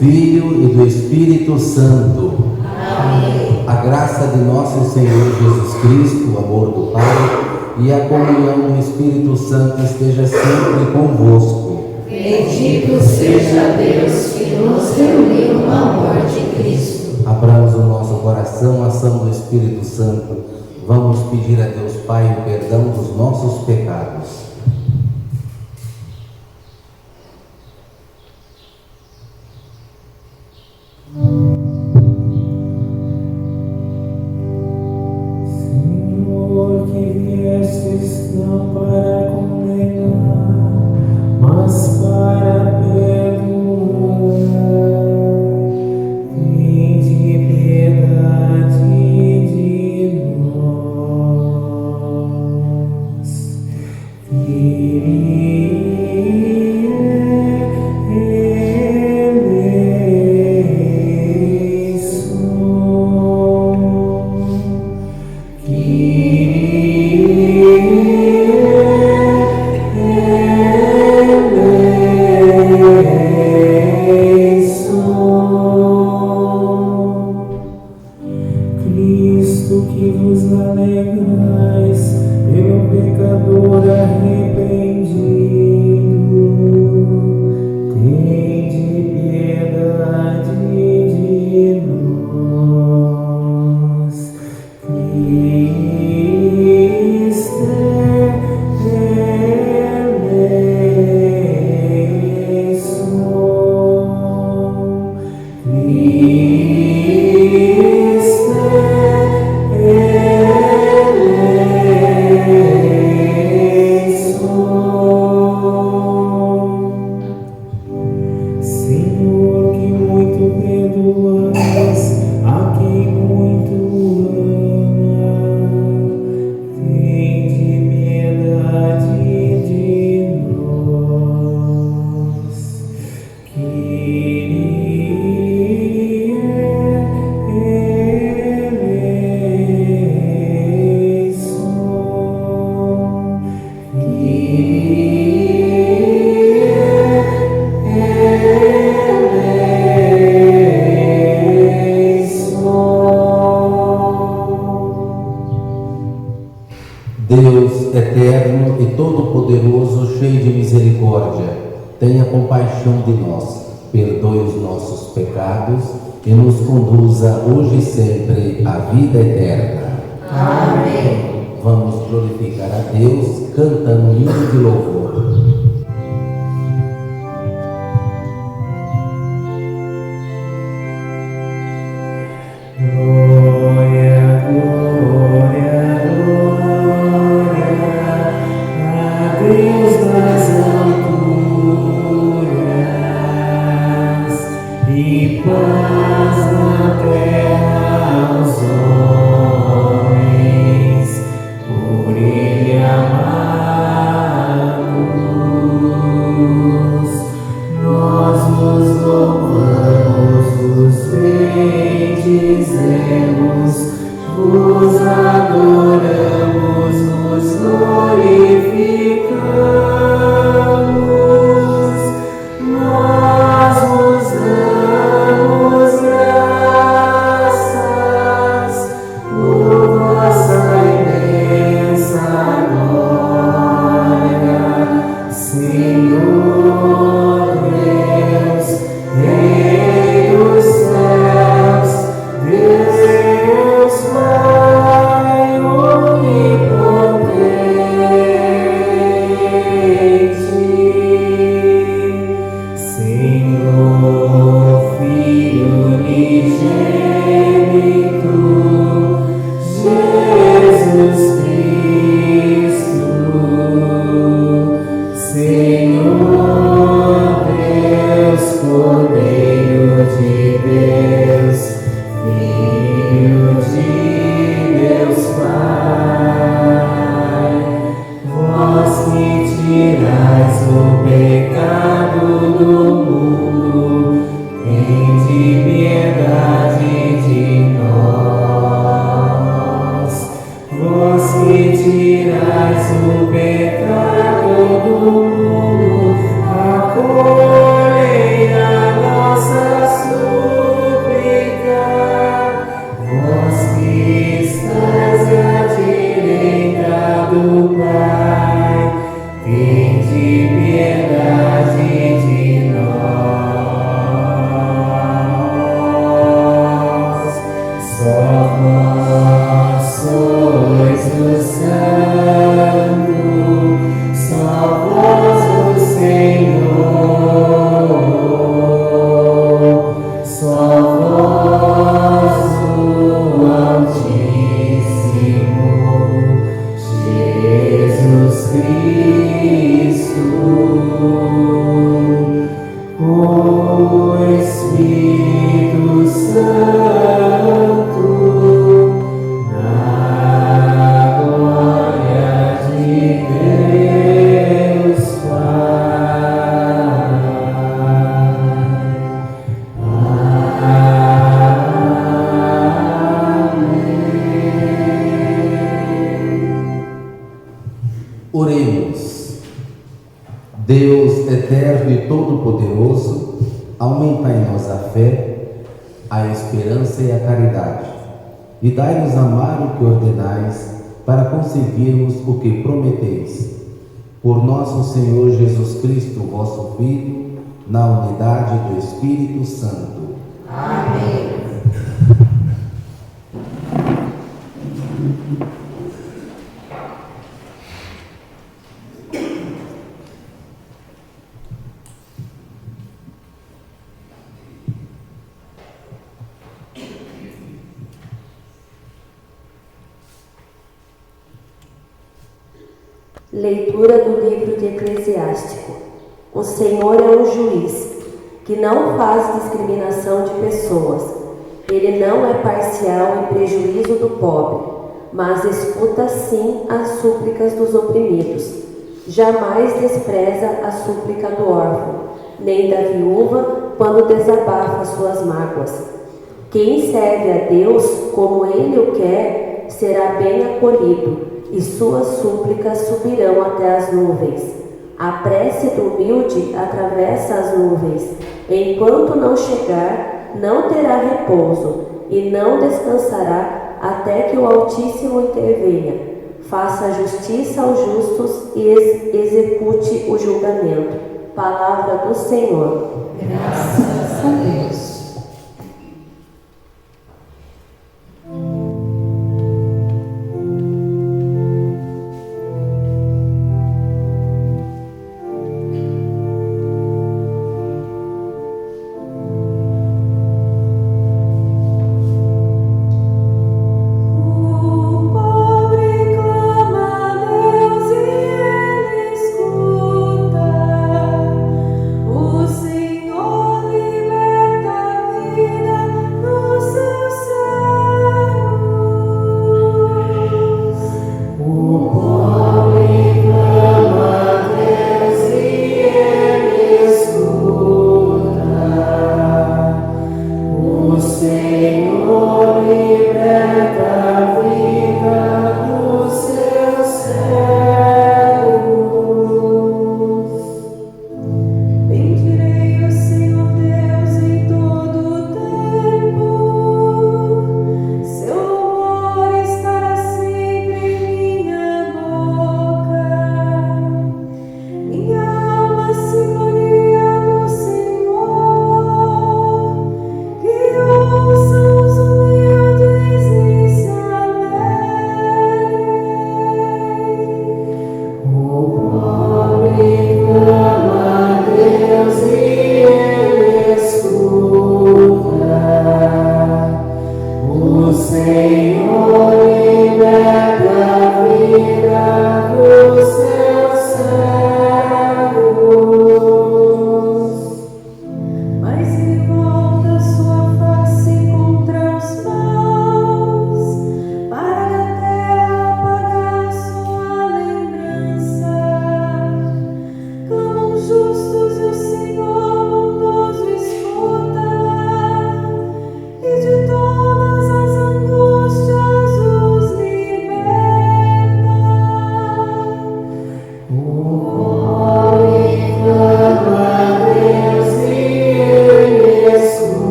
Filho e do Espírito Santo. Amém. A graça de nosso Senhor Jesus Cristo, o amor do Pai e a comunhão do Espírito Santo esteja sempre convosco. Bendito seja Deus que nos reuniu no amor de Cristo. Abramos o nosso coração à ação do Espírito Santo. Vamos pedir a Deus Pai o perdão dos nossos pecados. Senhor, que viestes não para condenar, mas para perdoar. Tende piedade de nós. Cristo, que vos alegrais pelo pecador arrependido, tende piedade de nós. Cristo Senhor, que muito perdoas a quem muito ama, tende piedade de nós. Deus eterno e todo-poderoso, cheio de misericórdia, tenha compaixão de nós, perdoe os nossos pecados e nos conduza hoje e sempre à vida eterna. Amém. Vamos glorificar a Deus cantando um hino de louvor. Glória, glória, glória a Deus das alturas e paz na terra aos homens, por Ele amados. Nós vos louvamos, vos bendizemos, vos adoramos, vos glorificamos. Nós vos damos graças por vossa imensa glória, Senhor Deus, Rei dos céus, Deus Pai onipotente. fé, a esperança e a caridade. E dai-nos amar o que ordenais, para conseguirmos o que prometeis. Por nosso Senhor Jesus Cristo, vosso Filho, na unidade do Espírito Santo. Amém. Leitura do livro de Eclesiástico. O Senhor é um juiz, que não faz discriminação de pessoas. Ele não é parcial em prejuízo do pobre, mas escuta sim as súplicas dos oprimidos. Jamais despreza a súplica do órfão, nem da viúva quando desabafa suas mágoas. Quem serve a Deus como Ele o quer, será bem acolhido, e suas súplicas subirão até as nuvens. A prece do humilde atravessa as nuvens. Enquanto não chegar, não terá repouso, e não descansará até que o Altíssimo intervenha. Faça justiça aos justos e execute o julgamento. Palavra do Senhor. Graças a Deus. O Senhor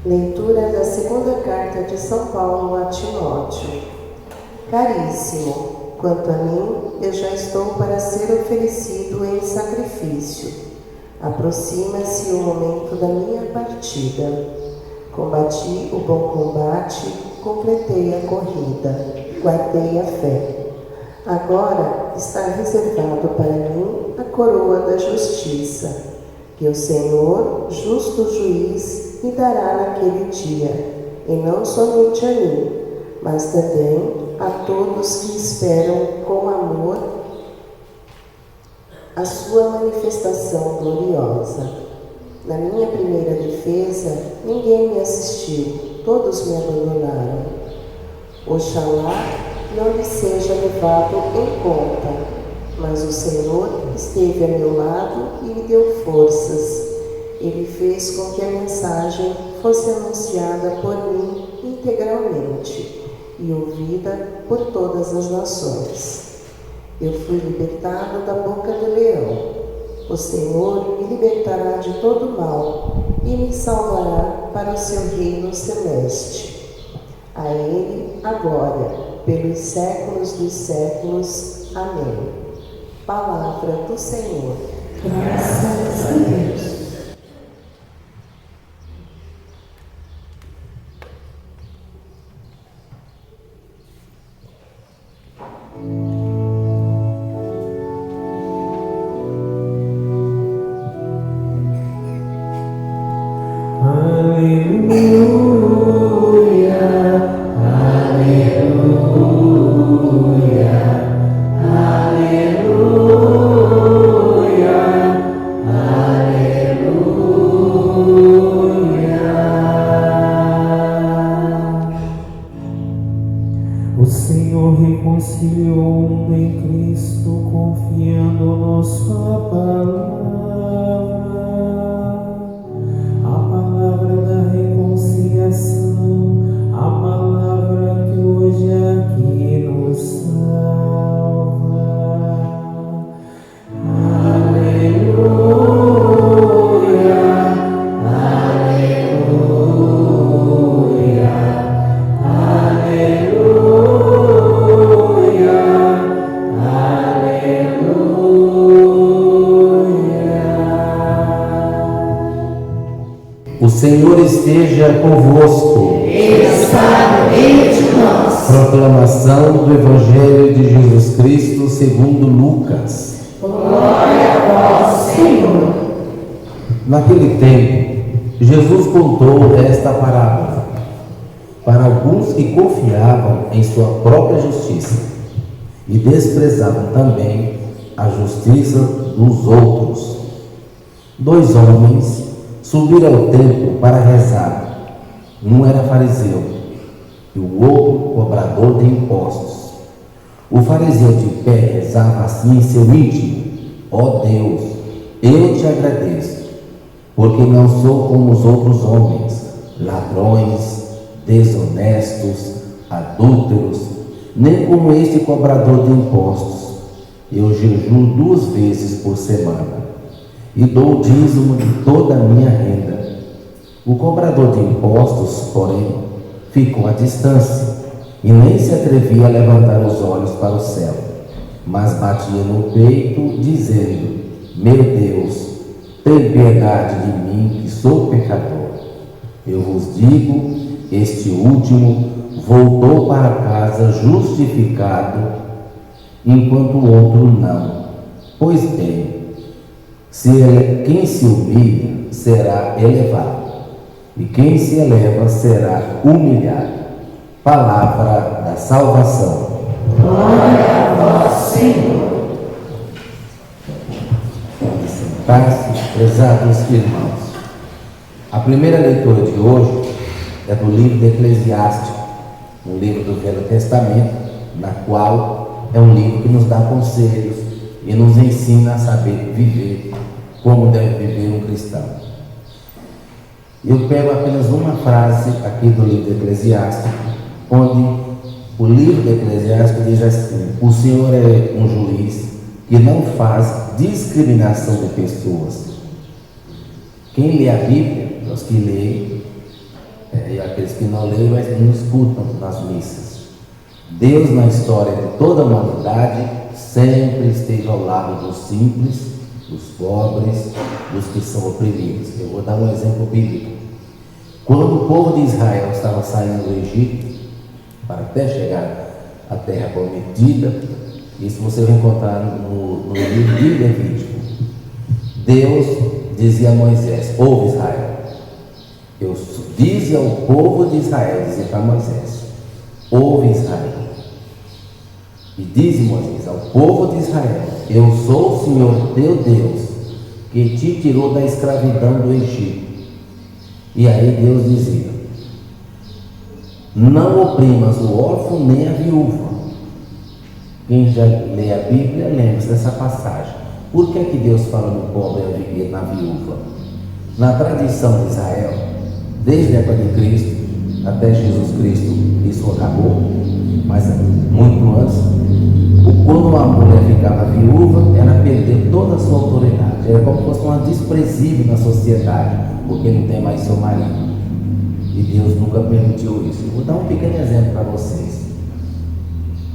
Leitura da segunda carta de São Paulo a Timóteo. Caríssimo, quanto a mim, eu já estou para ser oferecido em sacrifício. Aproxima-se o momento da minha partida. Combati o bom combate, completei a corrida, guardei a fé. Agora está reservado para mim a coroa da justiça, que o Senhor, justo juiz, me dará naquele dia, e não somente a mim, mas também a todos que esperam com amor a sua manifestação gloriosa. Na minha primeira defesa, ninguém me assistiu, todos me abandonaram. Oxalá não lhe seja levado em conta, mas o Senhor esteve a meu lado e me deu forças. Ele fez com que a mensagem fosse anunciada por mim integralmente e ouvida por todas as nações. Eu fui libertado da boca do leão. O Senhor me libertará de todo mal e me salvará para o seu reino celeste. A Ele a glória, pelos séculos dos séculos. Amém. Palavra do Senhor. Graças a Deus. O Senhor reconciliou o mundo em Cristo, confiando-nos sua palavra, a palavra da reconciliação, a palavra que hoje aqui nos salva. Aleluia, aleluia, aleluia. O Senhor esteja convosco. Ele está no meio de nós. Proclamação do Evangelho de Jesus Cristo segundo Lucas. Glória a vós, Senhor. Naquele tempo, Jesus contou esta parábola para alguns que confiavam em sua própria justiça e desprezavam também a justiça dos outros. 2 homens subiram ao templo para rezar. Um era fariseu e o outro cobrador de impostos. O fariseu de pé rezava assim em seu íntimo: ó Deus, eu te agradeço, porque não sou como os outros homens, ladrões, desonestos, adúlteros, nem como este cobrador de impostos. Eu jejuo 2 vezes por semana e dou o dízimo de toda a minha renda. O cobrador de impostos, porém, ficou à distância e nem se atrevia a levantar os olhos para o céu, mas batia no peito, dizendo: meu Deus, tem piedade de mim, que sou pecador. Eu vos digo, este último voltou para casa justificado, enquanto o outro não. Pois bem, quem se humilha será elevado, e quem se eleva será humilhado. Palavra da salvação. Glória a vós, Senhor. Sentar-se, prezados irmãos. A primeira leitura de hoje é do livro de Eclesiástico, um livro do Velho Testamento, na qual é um livro que nos dá conselhos e nos ensina a saber viver como deve viver um cristão. Eu pego apenas uma frase aqui do livro de Eclesiástico, onde o livro de Eclesiástico diz assim: o Senhor é um juiz que não faz discriminação de pessoas. Quem lê a Bíblia, os que leem, E aqueles que não leem, mas não escutam nas missas. Deus, na história de toda a humanidade, sempre esteve ao lado dos simples, dos pobres, dos que são oprimidos. Eu vou dar um exemplo bíblico. Quando o povo de Israel estava saindo do Egito, para até chegar à terra prometida, isso você vai encontrar no livro de Levítico. Deus dizia a Moisés: ouve Israel, eu dizia ao povo de Israel, dizia para Moisés: ouve Israel, e diz Moisés ao povo de Israel: eu sou o Senhor teu Deus, que te tirou da escravidão do Egito. E aí Deus dizia: não oprimas o órfão nem a viúva. Quem já lê a Bíblia lembra-se dessa passagem. Por que que Deus fala no pobre e na viúva? Na tradição de Israel, desde a época de Cristo até Jesus Cristo, isso acabou, mas muito antes, quando uma mulher ficava viúva, ela perdeu toda a sua autoridade. Era como se fosse uma desprezível na sociedade, porque não tem mais seu marido. E Deus nunca permitiu isso. Eu vou dar um pequeno exemplo para vocês.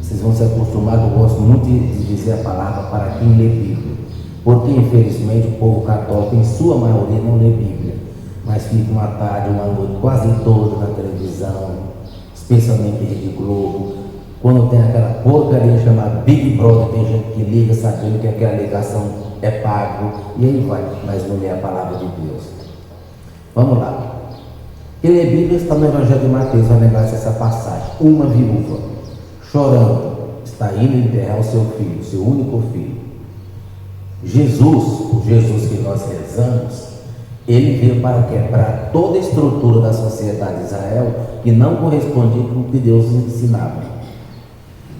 Vocês vão se acostumar, que eu gosto muito de dizer a palavra para quem lê Bíblia. Porque, infelizmente, o povo católico, em sua maioria, não lê Bíblia. Mas fica uma tarde, uma noite, quase toda na televisão, especialmente em Rede Globo. Quando tem aquela porcaria chamada Big Brother, tem gente que liga sabendo que aquela ligação é pago. E aí vai, mas não lê a palavra de Deus. Vamos lá. Quem lê Bíblia está no Evangelho de Mateus, vai lembrar-se essa passagem. Uma viúva, chorando, está indo enterrar o seu filho, seu único filho. Jesus, o Jesus que nós rezamos, ele veio para quebrar toda a estrutura da sociedade de Israel que não correspondia com o que Deus ensinava.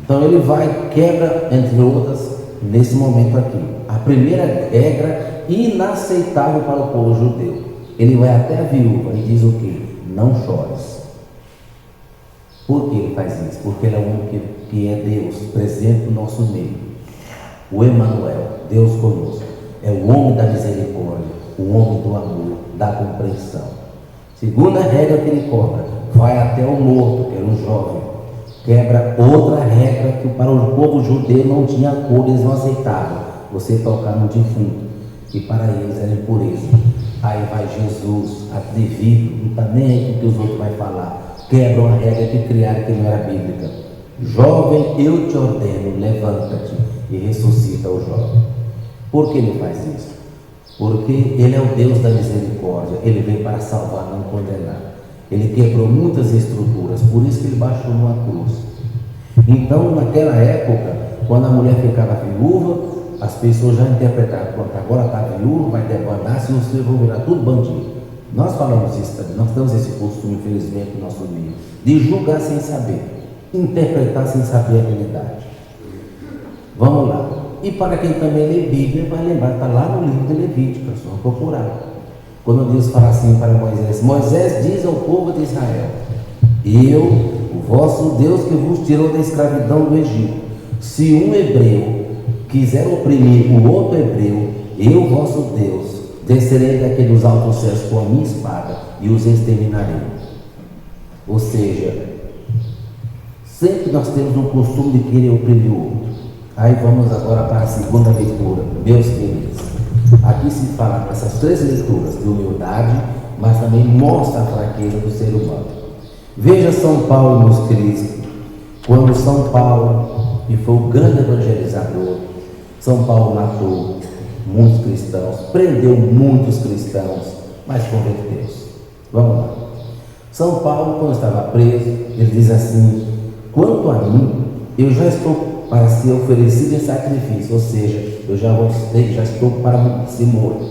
Então ele vai, quebra, entre outras, nesse momento aqui, a primeira regra inaceitável para o povo judeu. Ele vai até a viúva e diz o quê? Não chores. Por que ele faz isso? Porque ele é o único que é Deus, presente no nosso meio. O Emanuel, Deus conosco, é o homem da misericórdia, o homem do amor, da compreensão. Segunda regra que ele cobra: vai até o morto, que era um jovem. Quebra outra regra que para o povo judeu não tinha acordo, eles não aceitavam: você tocar no defunto, que para eles era impureza. Aí vai Jesus, atrevido, não está nem aí com o que os outros vão falar, quebra uma regra que criaram que não era bíblica. Jovem, eu te ordeno, levanta-te, e ressuscita o jovem. Por que ele faz isso? Porque ele é o Deus da misericórdia, ele veio para salvar, não condenar. Ele quebrou muitas estruturas, por isso que ele baixou numa cruz. Então, naquela época, quando a mulher ficava viúva, as pessoas já interpretaram: pronto, agora está viúva, vai debandar, se você for virar tudo bandido. Nós falamos isso também, nós temos esse costume, infelizmente, no nosso meio, de julgar sem saber, interpretar sem saber a realidade. Vamos lá. E para quem também lê Bíblia, vai lembrar, está lá no livro de Levítico, é só procurar. Quando Deus fala assim para Moisés: Moisés diz ao povo de Israel: eu, o vosso Deus que vos tirou da escravidão do Egito, se um hebreu quiser oprimir o outro hebreu, eu, vosso Deus, descerei daqueles altos céus com a minha espada e os exterminarei. Ou seja, sempre nós temos um costume de querer oprimir o outro. Aí vamos agora para a segunda leitura, meus queridos. Aqui se fala nessas três leituras de humildade, mas também mostra a fraqueza do ser humano. Veja São Paulo, meus queridos, quando São Paulo, que foi o grande evangelizador, São Paulo matou muitos cristãos, prendeu muitos cristãos, mas converteu-se. Vamos lá. São Paulo, quando estava preso, ele diz assim: quanto a mim, eu já estou para ser oferecido em sacrifício, ou seja, eu já estou para ser morto.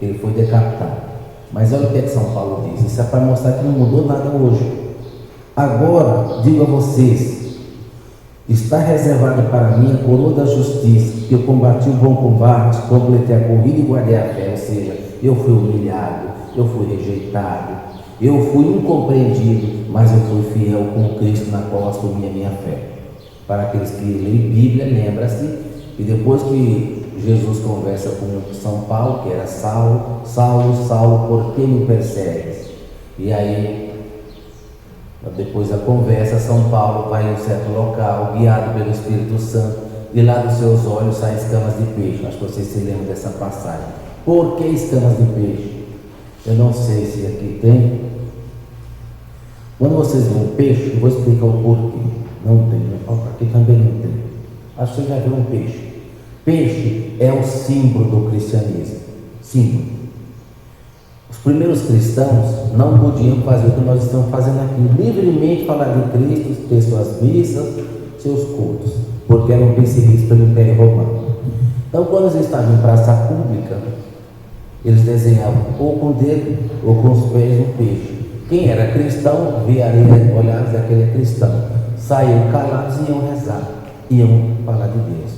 Ele foi decapitado. Mas olha o que São Paulo diz: isso é para mostrar que não mudou nada hoje. Agora, digo a vocês, está reservado para mim a coroa da justiça, que eu combati o bom combate, completei a corrida e guardei a fé. Ou seja, eu fui humilhado, eu fui rejeitado, eu fui incompreendido, mas eu fui fiel com Cristo, na qual assumi a minha fé. Para aqueles que leem Bíblia, lembra-se que depois que Jesus conversa com São Paulo, que era Saulo, Saulo, Saulo, por que me persegues? E aí Depois da conversa, São Paulo vai em um certo local, guiado pelo Espírito Santo, e lá dos seus olhos saem escamas de peixe. Acho que vocês se lembram dessa passagem. Por que escamas de peixe? Eu não sei se aqui tem. Quando vocês veem um peixe, eu vou explicar o porquê. Não tem, aqui também não tem. Acho que você já viu um peixe. Peixe é o símbolo do cristianismo. Símbolo. Os primeiros cristãos não podiam fazer o que nós estamos fazendo aqui, livremente falar de Cristo, ter suas missas, seus cultos, porque eram perseguidos pelo Império Romano. Então, quando eles estavam em praça pública, eles desenhavam ou com o dedo ou com os pés um peixe. Quem era cristão via areia, olhava e aquele é cristão. Saíam calados e iam rezar, iam falar de Deus.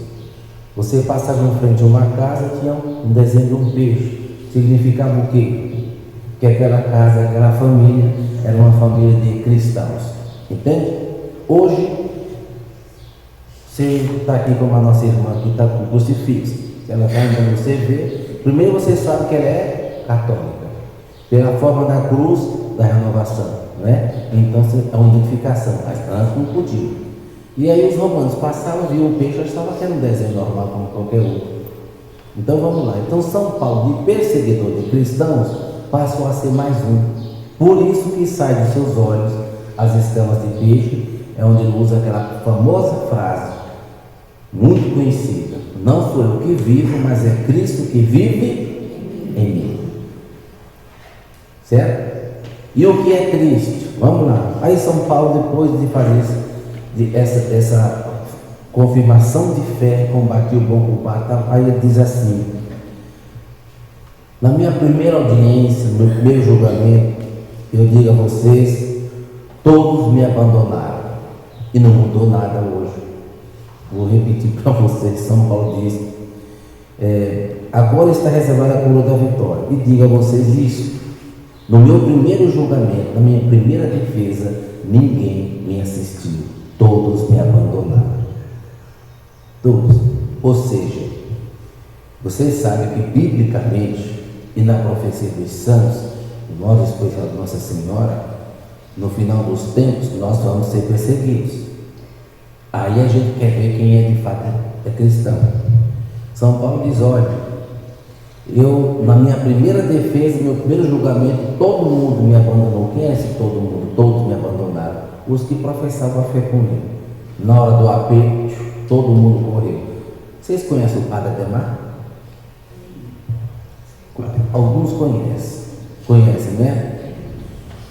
Você passava em frente a uma casa, tinha um desenho de um peixe. Significava o quê? Que aquela casa, aquela família era uma família de cristãos. Entende? Hoje, você está aqui com a nossa irmã que está com o crucifixo. Se ela está andando, você vê. Primeiro você sabe que ela é católica, pela forma da cruz da renovação, né? Então é uma identificação, mas antes não podia. E aí os romanos passavam, viam o peixe, achavam que era um desenho normal como qualquer outro. Então vamos lá. Então São Paulo, de perseguidor de cristãos, passou a ser mais um. Por isso que sai de seus olhos as escamas de peixe, é onde ele usa aquela famosa frase, muito conhecida: não sou eu que vivo, mas é Cristo que vive em mim. Certo? E o que é Cristo? Vamos lá. Aí São Paulo, depois de fazer essa confirmação de fé, combater o bom combate, aí ele diz assim: na minha primeira audiência, no meu primeiro julgamento, eu digo a vocês, todos me abandonaram, e não mudou nada hoje. Vou repetir para vocês. São Paulo diz: agora está reservada a coroa da vitória, e digo a vocês isso: no meu primeiro julgamento, na minha primeira defesa, ninguém me assistiu, todos me abandonaram. Todos. Ou seja, vocês sabem que biblicamente e na profecia dos santos, nós especial de Nossa Senhora, no final dos tempos nós vamos ser perseguidos. Aí a gente quer ver quem é de fato é cristão. São Paulo diz: olha, eu, na minha primeira defesa, meu primeiro julgamento, todo mundo me abandonou. Quem é esse todo mundo? Todos me abandonaram. Os que professavam a fé comigo. Na hora do aperto, todo mundo correu. Vocês conhecem o Padre Ademar? Alguns conhecem, né?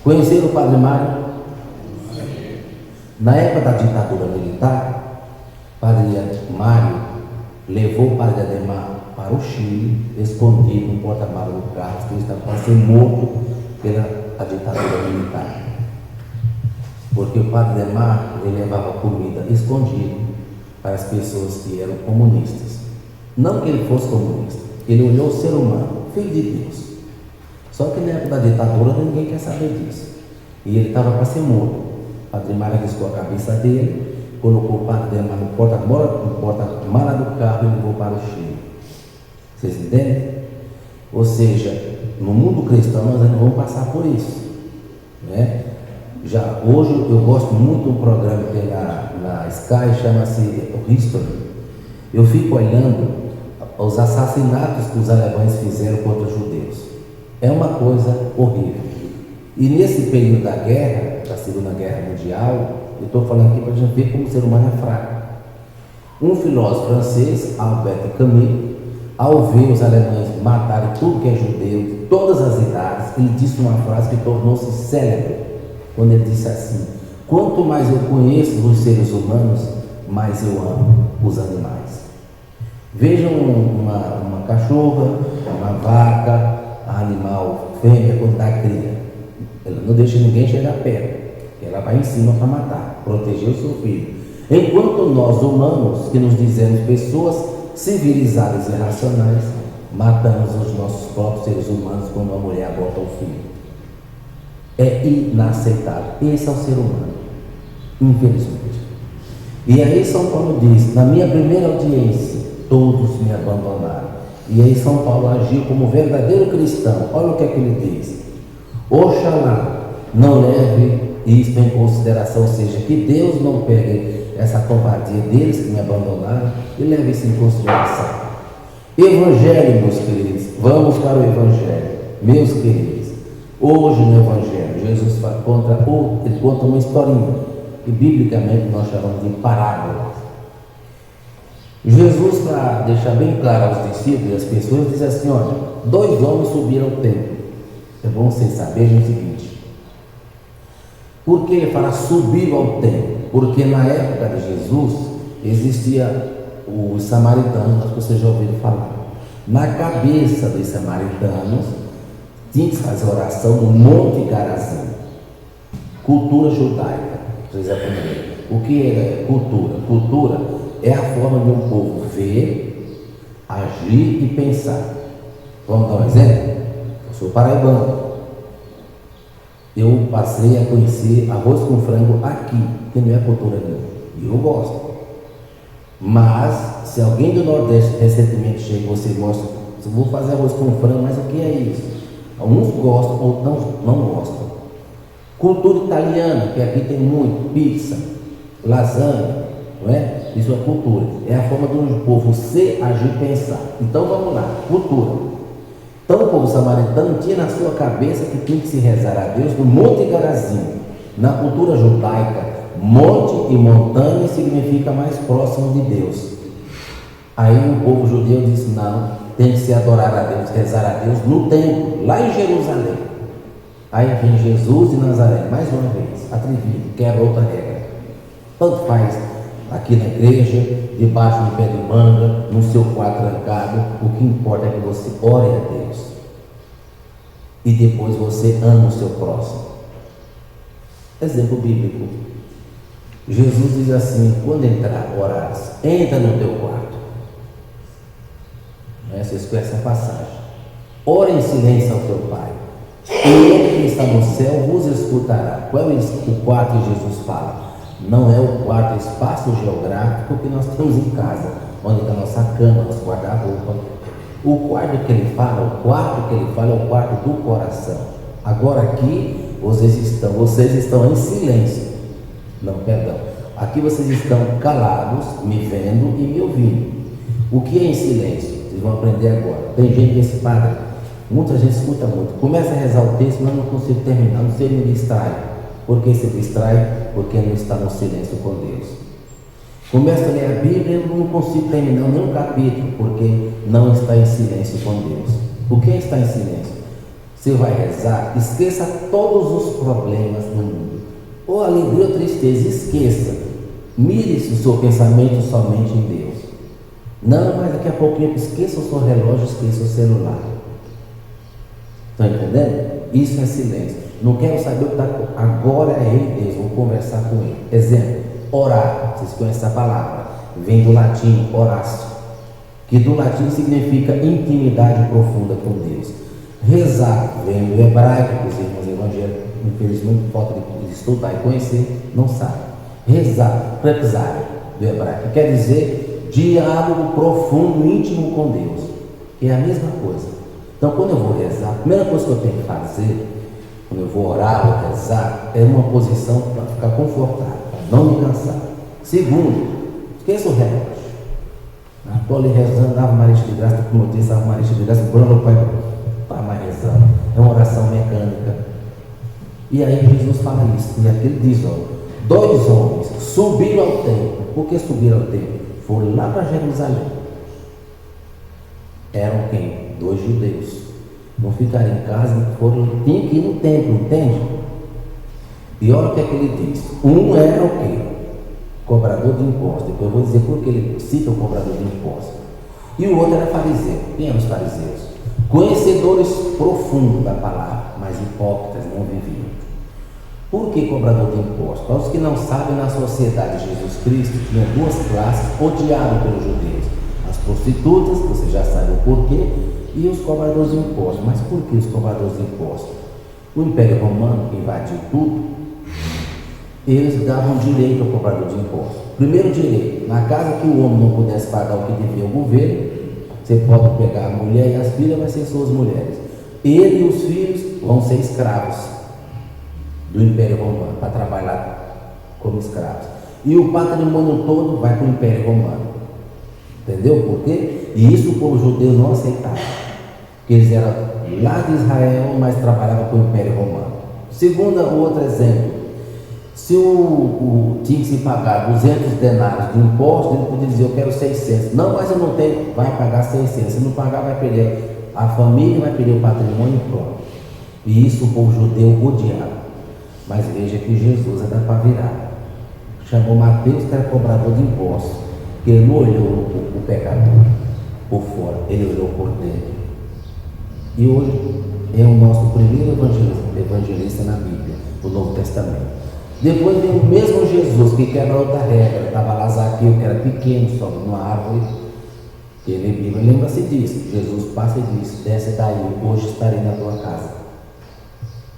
Conheceram o Padre Mário? Na época da ditadura militar, o Padre Mário levou o Padre Ademar para o Chile, escondido no porta-malas do carro, que ele estava para ser morto pela ditadura militar. Porque o Padre Ademar, ele levava comida escondido para as pessoas que eram comunistas. Não que ele fosse comunista, ele olhou o ser humano, filho de Deus. Só que na época da ditadura ninguém quer saber disso. E ele estava para ser morto. O Padre Mário arriscou a cabeça dele, colocou o Padre Ademar no porta-malas do carro e levou para o Chile. Vocês entendem? Ou seja, no mundo cristão nós ainda vamos passar por isso, né? Já hoje eu gosto muito de um programa que tem na Sky, chama-se History. Eu fico olhando os assassinatos que os alemães fizeram contra os judeus. É uma coisa horrível. E nesse período da guerra, da Segunda Guerra Mundial, eu estou falando aqui para a gente ver como o ser humano é fraco. Um filósofo francês, Albert Camus, ao ver os alemães matarem tudo que é judeu, de todas as idades, ele disse uma frase que tornou-se célebre, quando ele disse assim: quanto mais eu conheço os seres humanos, mais eu amo os animais. Vejam uma cachorra, uma vaca, animal fêmea, quando dá cria, ela não deixa ninguém chegar perto, ela vai em cima para matar, proteger o seu filho. Enquanto nós humanos, que nos dizemos pessoas civilizadas e racionais, matamos os nossos próprios seres humanos quando a mulher aborta o filho. É inaceitável. Esse é o ser humano, infelizmente. E aí São Paulo diz: na minha primeira audiência, todos me abandonaram. E aí São Paulo agiu como verdadeiro cristão. Olha o que é que ele diz: oxalá não leve isto em consideração, ou seja, que Deus não pegue essa covardia deles que me abandonaram e leve isso em consideração. Evangelho, meus queridos, vamos para o Evangelho, meus queridos. Hoje no Evangelho, Jesus ele conta uma historinha, que biblicamente nós chamamos de parábola. Jesus, para deixar bem claro aos discípulos e às pessoas, diz assim: olha, 2 homens subiram ao templo. É bom vocês saberem o seguinte: por que ele fala subir ao templo? Porque na época de Jesus existia os samaritanos, acho que vocês já ouviram falar. Na cabeça dos samaritanos tinha que fazer oração no Monte Garazim. Cultura judaica. Vocês aprendem. O que é cultura? Cultura é a forma de um povo ver, agir e pensar. Vamos dar um exemplo? Eu sou paraibano. Eu passei a conhecer arroz com frango aqui, que não é cultura minha. E eu gosto. Mas, se alguém do Nordeste recentemente chega e você gosta, eu vou fazer arroz com frango, mas o que é isso? Alguns gostam, outros não gostam. Cultura italiana, que aqui tem muito, pizza, lasanha, não é? Isso é cultura. É a forma do povo ser, agir e pensar. Então vamos lá, cultura. Então o povo samaritano tinha na sua cabeça que tinha que se rezar a Deus no Monte Garazim. Na cultura judaica, monte e montanha significa mais próximo de Deus. Aí o povo judeu disse: não, tem que se adorar a Deus, rezar a Deus no templo, lá em Jerusalém. Aí vem Jesus de Nazaré, mais uma vez, atrevido, quer outra regra. Tanto faz aqui na igreja, debaixo do pé de manga, no seu quarto trancado, o que importa é que você ore a Deus. E depois você ama o seu próximo. Exemplo bíblico. Jesus diz assim: quando entrar, orares, entra no teu quarto. Vocês conhecem a passagem. Ora em silêncio ao teu Pai. Ele que está no céu vos escutará. Qual é o quarto que Jesus fala? Não é o quarto, espaço geográfico que nós temos em casa, onde está a nossa cama, nosso guarda-roupa. O quarto que ele fala, é o quarto do coração. Agora aqui vocês estão em silêncio. Não, perdão. Aqui vocês estão calados, me vendo e me ouvindo. O que é em silêncio? Vocês vão aprender agora. Tem gente que esse padre, muita gente escuta muito, começa a rezar o texto, mas não consigo terminar, não sei, me distrai. Por que se distrai? Porque não está no silêncio com Deus. Começa a ler a Bíblia e não consigo terminar nenhum capítulo, porque não está em silêncio com Deus. O que é estar em silêncio? Você vai rezar, esqueça todos os problemas do mundo, ou alegria ou tristeza, esqueça. Mire-se o seu pensamento somente em Deus. Não, mas daqui a pouquinho esqueça o seu relógio, esqueça o celular. Estão entendendo? Isso é silêncio. Não quero saber o que está. Agora é Ele, Deus, vou conversar com Ele. Exemplo, orar. Vocês conhecem essa palavra? Vem do latim, horácio, que do latim significa intimidade profunda com Deus. Rezar vem do hebraico, que os irmãos evangélicos, infelizmente, falta de estudar e conhecer, não sabem. Rezar, prepzar, do hebraico, quer dizer diálogo profundo, íntimo com Deus, que é a mesma coisa. Então, quando eu vou rezar, a primeira coisa que eu tenho que fazer, quando eu vou orar ou rezar, é uma posição para ficar confortável, para não me cansar. Segundo, esqueça o relógio. Estou ali rezando, Ave Maria de Graça, como eu disse, Ave Maria de Graça, Bruno, Pai, está mais rezando. É uma oração mecânica. E aí Jesus fala isso, e aqui ele diz: ó, 2 homens subiram ao templo. Por que subiram ao templo? Foram lá para Jerusalém. Eram quem? 2 judeus. Não ficaram em casa, tinham que ir no templo, entende? E olha o que é que ele diz. Um era o quê? Cobrador de impostos. Depois eu vou dizer por que ele cita o cobrador de impostos. E o outro era fariseu. Quem eram os fariseus? Conhecedores profundos da palavra, mas hipócritas, não viviam. Por que cobrador de impostos? Para os que não sabem, na sociedade de Jesus Cristo tinha 2 classes odiadas pelos judeus: as prostitutas, você já sabe o porquê, e os cobradores de impostos. Mas por que os cobradores de impostos? O Império Romano, que invadiu tudo, eles davam direito ao cobrador de impostos. Primeiro direito: na casa que o homem não pudesse pagar o que devia ao governo, você pode pegar a mulher e as filhas, vai ser suas mulheres. Ele e os filhos vão ser escravos. do Império Romano para trabalhar como escravos. E o patrimônio todo vai para o Império Romano. Entendeu por quê? E isso o povo judeu não aceitava. Porque eles eram lá de Israel, mas trabalhavam com o Império Romano. Outro exemplo. Se tinha que se pagar 200 denários de imposto, ele podia dizer, eu quero 600. Não, mas eu não tenho, vai pagar 600. Se não pagar, vai perder a família, vai perder o patrimônio próprio. E isso o povo judeu odiava. Mas veja que Jesus era para virar. Chamou Mateus, que era cobrador de impostos. Ele não olhou o pecador por fora, ele olhou por dentro. E hoje é o nosso primeiro evangelista na Bíblia, o Novo Testamento. Depois vem o mesmo Jesus que quebra outra regra. Estava lá Zaqueu, que era pequeno, sobe numa árvore. Ele Bíblia lembra-se disso. Jesus passa e diz, desce daí, hoje estarei na tua casa.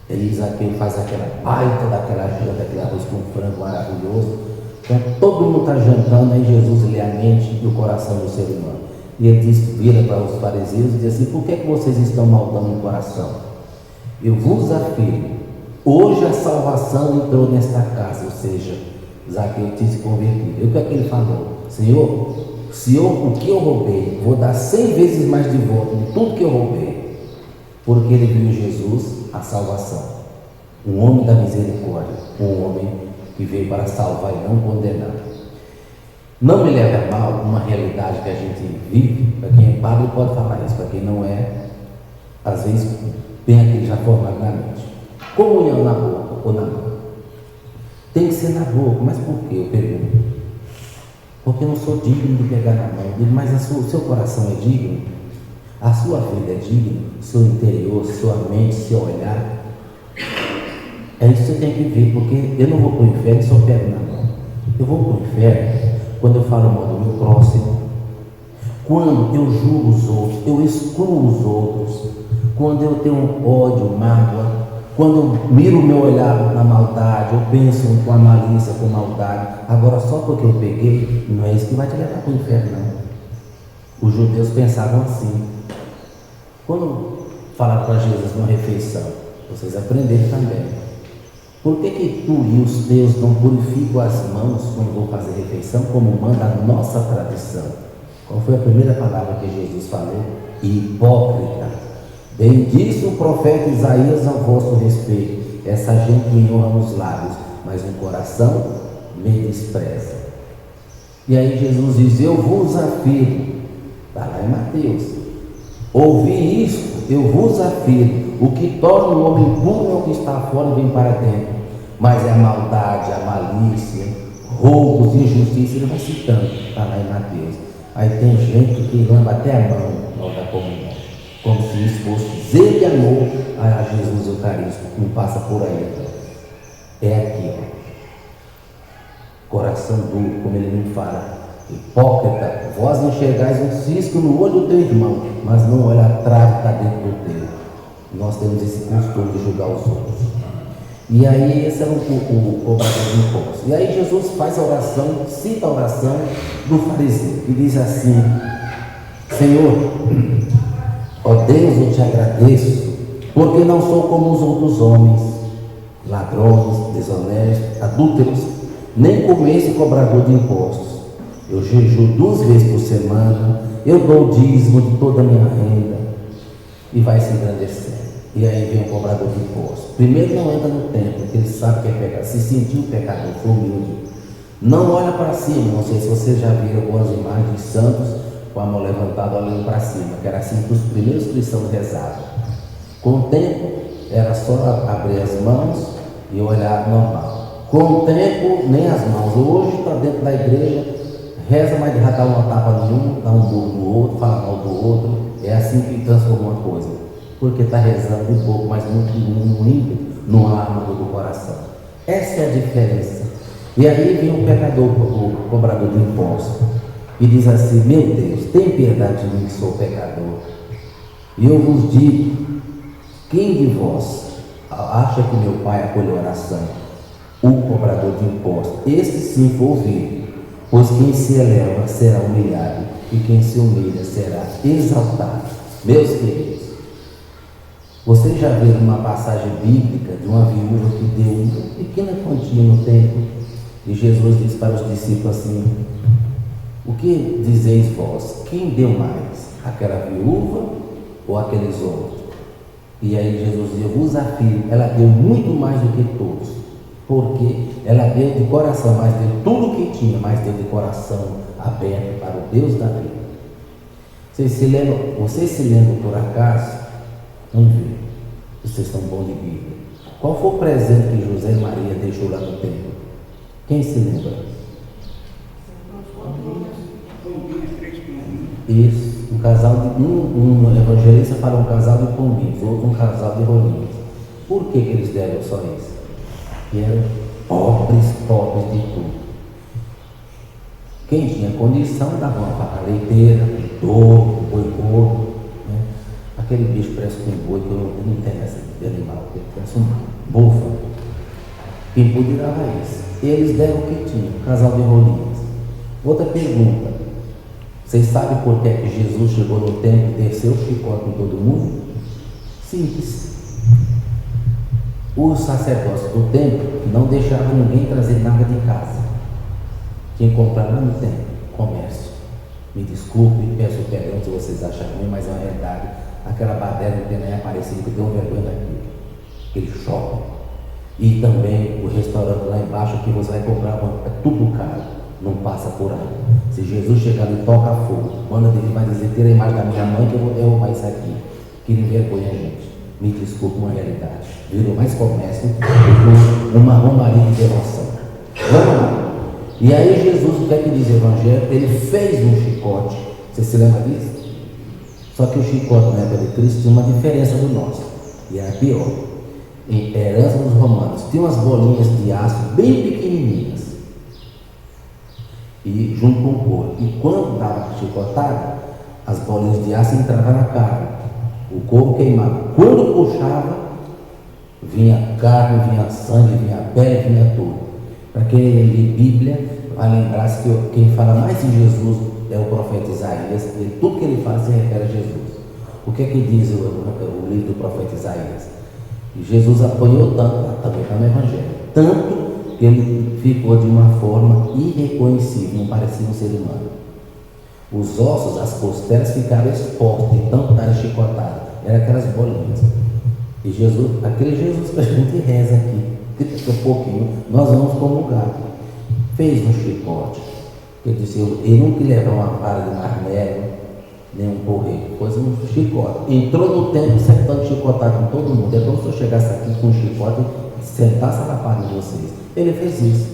Ele Zaqueu faz aquela baita daquela janta, daquele arroz com frango maravilhoso. Então todo mundo está jantando, aí Jesus lê a mente e o coração do ser humano. E ele vira para os fariseus e diz assim, por que vocês estão maldando o coração? Eu vos afirmo, hoje a salvação entrou nesta casa, ou seja, Zaqueu tinha se convertido. E o que é que ele falou? Senhor, o que eu roubei, vou dar 100 vezes mais de volta de tudo que eu roubei. Porque ele viu em Jesus a salvação. Um homem da misericórdia, um homem que veio para salvar e não condenar. Não me leve a mal uma realidade que a gente vive. Para quem é padre pode falar isso, para quem não é, às vezes tem aquele já formado na mente. Comunhão na boca ou na mão? Tem que ser na boca, mas por quê? Eu pergunto. Porque eu não sou digno de pegar na mão. Mas o seu coração é digno? A sua vida é digna? Seu interior, sua mente, seu olhar? É isso que você tem que ver, porque eu não vou para o inferno e só pego na mão. Eu vou para o inferno quando eu falo mal do meu próximo, quando eu julgo os outros, eu excluo os outros, quando eu tenho ódio, mágoa, quando eu miro o meu olhar na maldade, eu penso com a malícia, com maldade. Agora, só porque eu peguei, não é isso que vai te levar para o inferno, não. Os judeus pensavam assim. Quando falaram para Jesus numa refeição, vocês aprenderam também. Por que tu e os teus não purificam as mãos quando vão fazer refeição, como manda a nossa tradição? Qual foi a primeira palavra que Jesus falou? Hipócrita. Bem disse o profeta Isaías ao vosso respeito, essa gente me honra nos lábios, mas no coração me despreza. E aí Jesus diz, eu vos afirmo, está lá em Mateus, ouvi isto, eu vos afirmo, o que torna o homem puro é o que está fora e vem para dentro, mas é a maldade, a malícia, roubos, injustiça, ele vai citando, está lá em Mateus. Aí tem gente que lamba até a mão na hora da comunhão, como se isso fosse zelo de amor a Jesus Eucarístico, não passa por aí. É aqui, ó. Coração duro, como ele me fala, hipócrita, vós enxergais um cisco no olho do teu irmão, mas não olha a trave que está dentro do teu. Nós temos esse costume de julgar os outros. E aí esse era o cobrador de impostos. E aí Jesus faz a oração, cita a oração do fariseu, e diz assim, Senhor, ó Deus, eu te agradeço, porque não sou como os outros homens, ladrões, desonestos, adúlteros, nem como esse cobrador de impostos. Eu jejuo 2 vezes por semana, eu dou o dízimo de toda a minha renda, e vai se engrandecendo. E aí vem o cobrador de impostos. Primeiro não entra no templo, porque ele sabe que é pecado. Se sentiu pecador, foi humilde. Não olha para cima. Não sei se vocês já viram algumas imagens de santos com a mão levantada olhando para cima, que era assim que os primeiros cristãos rezavam. Com o tempo, era só abrir as mãos e olhar normal. Com o tempo, nem as mãos. Hoje está dentro da igreja, reza, mas já dá uma tapa nenhuma, dá um burro no outro, fala mal do outro. É assim que transforma uma coisa. Porque está rezando de pouco, mas muito ímpeto, no âmago do coração. Essa é a diferença. E aí vem o pecador, o cobrador de impostos, e diz assim, meu Deus, tem piedade de mim que sou pecador. E eu vos digo, quem de vós acha que meu pai acolheu a oração? O cobrador de impostos, esse sim foi ouvido, pois quem se eleva será humilhado, e quem se humilha será exaltado. Meus queridos, Vocês já viram uma passagem bíblica de uma viúva que deu uma pequena quantia no templo e Jesus disse para os discípulos assim: o que dizeis vós? Quem deu mais? Aquela viúva ou aqueles outros? E aí Jesus disse: eu vos afirmo, ela deu muito mais do que todos, porque ela deu de coração, mas deu tudo o que tinha, mas deu de coração aberto para o Deus da vida. Vocês se lembram por acaso? Vamos ver, vocês estão bons de Bíblia. Qual foi o presente que José e Maria deixou lá no templo? Quem se lembra? Isso, um casal de um evangelista fala um casal de pombinhos, outro um casal de rolinhos. Por que eles deram só isso? Que eram pobres de tudo. Quem tinha condição dava uma vaca leiteira, um touro, um boi gordo, né? Aquele bicho parece com um boi, que eu não entendo essa de animal, porque parece um búfalo. Quem podia dava isso. Eles deram o que tinham, um casal de rolinhas. Outra pergunta: vocês sabem por que Jesus chegou no templo e desceu o chicote em todo mundo? Simples. Os sacerdotes do templo não deixavam ninguém trazer nada de casa. Quem comprar lá no templo, comércio. Me desculpe, peço perdão se vocês acharam ruim, mas é uma realidade. Aquela baderna não tem nem aparecido, que deu uma vergonha daquilo. Aquele shopping. E também o restaurante lá embaixo que você vai comprar, é tudo caro. Não passa por aí. Se Jesus chegar e toca fogo, manda dele, vai dizer: tira a imagem da minha mãe que eu vou derrubar isso aqui. Que vergonha, gente. Me desculpe, uma realidade. Virou mais comércio do que uma romaria de devoção. Vamos lá. E aí Jesus, o que é que diz o Evangelho? Ele fez um chicote. Você se lembra disso? Só que o chicote na época de Cristo tinha uma diferença do nosso. E era pior. Em herança dos romanos, tinha umas bolinhas de aço bem pequenininhas. E junto com o couro. E quando dava chicotada, as bolinhas de aço entravam na carne. O couro queimava. Quando puxava, vinha carne, vinha sangue, vinha pele, vinha tudo. Para quem lê Bíblia, vai lembrar-se que quem fala mais em Jesus é o profeta Isaías, e tudo que ele fala se refere a Jesus. O que é que diz o livro do profeta Isaías? E Jesus apanhou tanto, também está no Evangelho, tanto que ele ficou de uma forma irreconhecível, não parecia um ser humano. Os ossos, as costelas ficaram expostas, de tanto estarem chicotadas, eram aquelas bolinhas. E Jesus, aquele Jesus que a gente reza aqui, daqui a pouquinho nós vamos comungar. Fez um chicote. Ele disse: eu nunca ia levar uma vara de marmelo, nem um porrete, pôs um chicote. Entrou no templo sentando chicotado com todo mundo. É como se eu chegasse aqui com um chicote e sentasse na parte de vocês. Ele fez isso.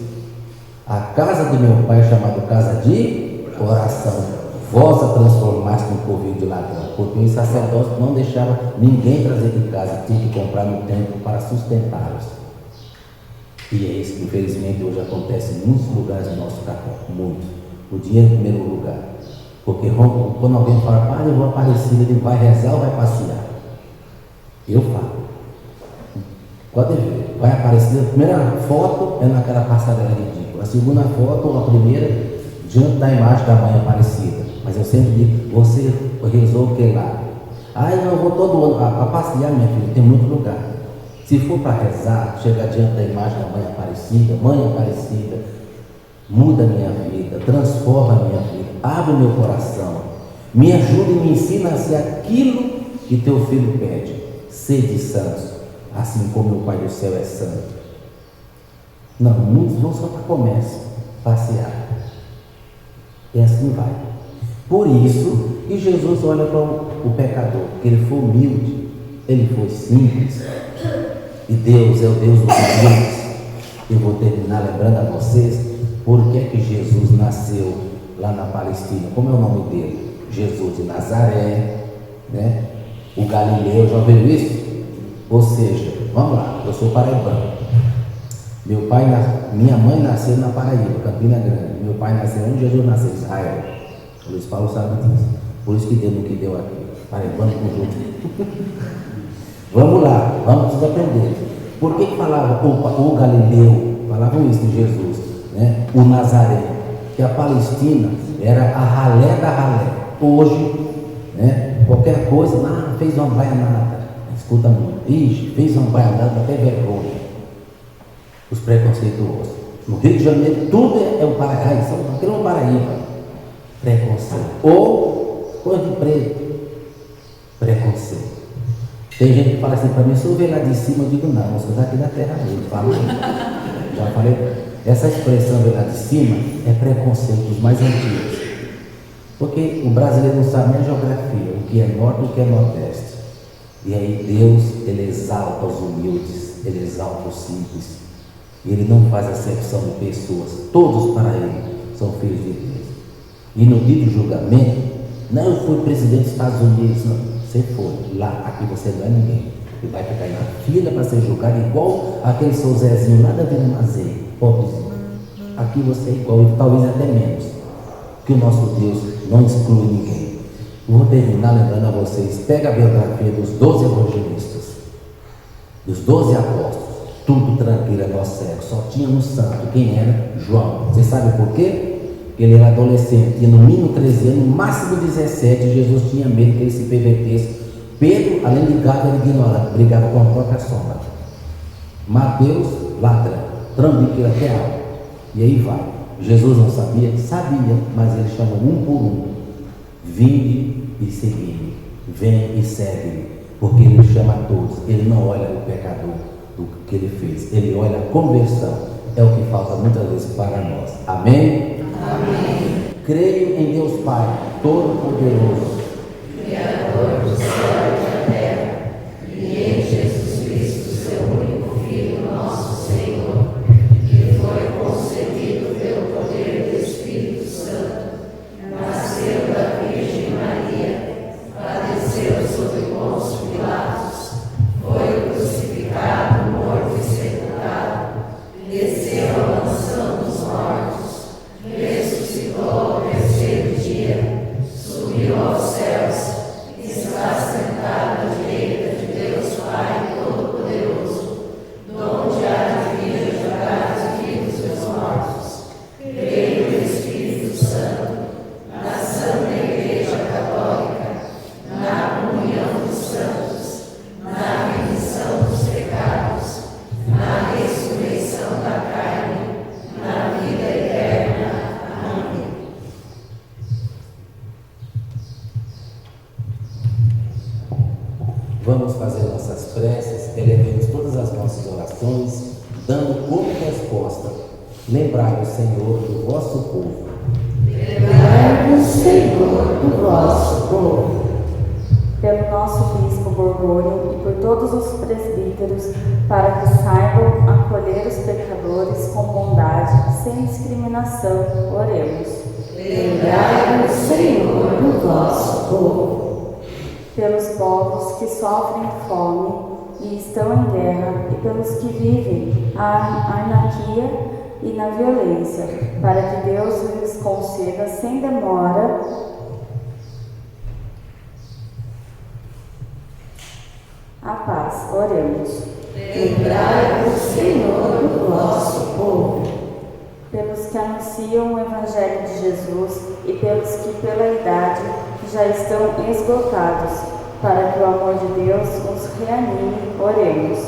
A casa de meu pai é chamada casa de oração. Vós a transformaste num covil de ladrão, porque os sacerdotes não deixavam ninguém trazer de casa, tinha que comprar no templo para sustentá-los. E é isso que infelizmente hoje acontece em muitos lugares do nosso católico, muitos. O dinheiro em primeiro lugar. Porque quando alguém fala: padre, eu vou aparecer, ele vai rezar ou vai passear? Eu falo. Pode ver, vai aparecer, a primeira foto é naquela passarela ridícula, a segunda foto ou a primeira diante da imagem da mãe Aparecida. Mas eu sempre digo: você rezou o que lá? Eu vou todo ano a passear, minha filha, tem muito lugar. Se for para rezar, chega diante da imagem da mãe Aparecida, muda a minha vida, transforma a minha vida, abre o meu coração, me ajuda e me ensina a ser aquilo que teu filho pede. Sede santos, assim como o Pai do céu é santo. Não, muitos vão só para comércio, passear. E assim vai. Por isso que Jesus olha para o pecador, porque ele foi humilde, ele foi simples. E Deus é o Deus dos humildes. Eu vou terminar lembrando a vocês por que Jesus nasceu lá na Palestina. Como é o nome dele? Jesus de Nazaré, né? O Galileu, já ouviram isso? Ou seja, vamos lá, eu sou paraibano. Minha mãe nasceu na Paraíba, Campina Grande. Meu pai nasceu onde Jesus nasceu, Israel. O Luiz Paulo sabe disso. Por isso que deu no que deu aqui. Paraibano conjunto. Vamos lá, vamos aprender. Por que falava o Galileu? Falavam isso de Jesus, né? O Nazaré. Que a Palestina era a ralé da ralé. Hoje, né? Qualquer coisa, fez uma baianada. escuta muito. Ixi, fez uma baianada até vergonha. Os preconceituosos. No Rio de Janeiro, tudo é um Paraíba. Ai, São Paulo é um Paraíba. Preconceito. Ou coisa de preto. Preconceito. Tem gente que fala assim para mim, se eu ver lá de cima, eu digo não, eu sou daqui da terra mesmo. Já falei, essa expressão ver lá de cima é preconceito dos mais antigos. Porque o brasileiro não sabe nem a geografia, o que é norte e o que é nordeste. E aí Deus, Ele exalta os humildes, Ele exalta os simples. E Ele não faz acepção de pessoas, todos para Ele são filhos de Deus. E no dia do julgamento, não, eu fui presidente dos Estados Unidos, não. Você foi lá, aqui você não é ninguém. E vai ficar na fila para ser julgado igual aquele seu Zezinho lá da Vila Mazei, pobrezinho. Aqui você é igual, e talvez até menos. Que o nosso Deus não exclui ninguém. Vou terminar lembrando a vocês, pega a biografia dos 12 evangelistas, dos 12 apóstolos, tudo tranquilo, nós cegos, só tinha um santo, quem era? João. Você sabe por quê? Ele era adolescente, tinha no mínimo 13 anos, no máximo 17, e Jesus tinha medo que ele se pervertesse. Pedro, além de gato, era ignorante, brigava com a própria sombra. Mateus, ladrão, trambiqueiro até água. E aí vai. Jesus não sabia? Sabia, mas ele chamou um por um. Vinde e segui-me, vem e segue-me, porque ele chama a todos. Ele não olha o pecador do que ele fez, ele olha a conversão. É o que falta muitas vezes para nós. Amém? Amém. Creio em Deus Pai, Todo-Poderoso, Criador do céu e da terra, e em Jesus Cristo, seu único Filho, nosso Senhor, que foi concebido pelo poder do Espírito Santo, nasceu da Virgem Maria, padeceu sob Pôncio Pilatos, foi crucificado, morto e sepultado, desceu à mansão dos mortos, ressuscitou ao terceiro dia, subiu aos céus, está sentado à direita de Deus Pai Todo-Poderoso, donde há de vir julgar os vivos e os mortos. Creio no Espírito Santo, na Santa Igreja Católica, na comunhão dos santos, na remissão dos pecados, na ressurreição da carne, na vida eterna. Amém. vamos fazer nossas preces, elevemos todas as nossas orações, dando como resposta: lembrai-vos, Senhor, do vosso povo. Lembrai-vos, Senhor, do vosso povo. Pelo nosso Bispo Borgônio e por todos os presbíteros, para que saibam acolher os pecadores com bondade, sem discriminação, oremos. Lembrai-vos, Senhor, do vosso povo. Pelos povos que sofrem fome e estão em guerra, e pelos que vivem a anarquia e na violência, para que Deus lhes conceda sem demora a paz. Oremos. Lembrai-vos, Senhor, do vosso povo. Pelos que anunciam o Evangelho de Jesus e pelos que, pela idade, já estão esgotados, para que o amor de Deus os reanime, oremos.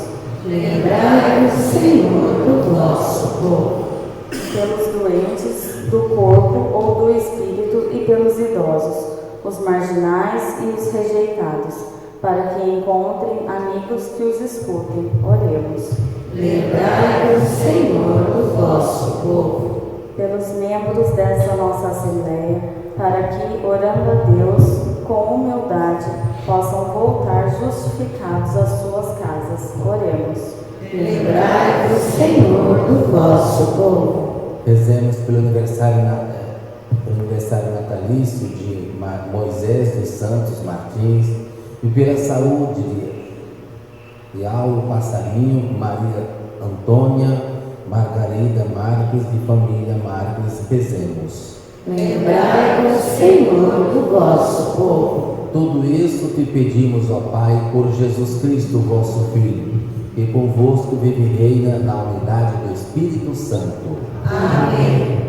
Lembrai-vos, Senhor, do vosso povo. Pelos doentes do corpo ou do espírito e pelos idosos, os marginais e os rejeitados, para que encontrem amigos que os escutem, oremos. Lembrai-vos, Senhor, do vosso povo. Pelos membros dessa nossa Assembleia, para que, orando a Deus com humildade, possam voltar justificados às suas casas. Oremos. Lembrai-vos, Senhor, do vosso povo. Rezemos pelo aniversário natalício de Moisés dos Santos Martins e pela saúde de Auro Passarinho, Maria Antônia, Margarida Marques e família Marques. Rezemos. Lembrai-vos, Senhor, do vosso povo. Tudo isso te pedimos, ó Pai, por Jesus Cristo, vosso Filho, que convosco vive e reina na unidade do Espírito Santo. Amém.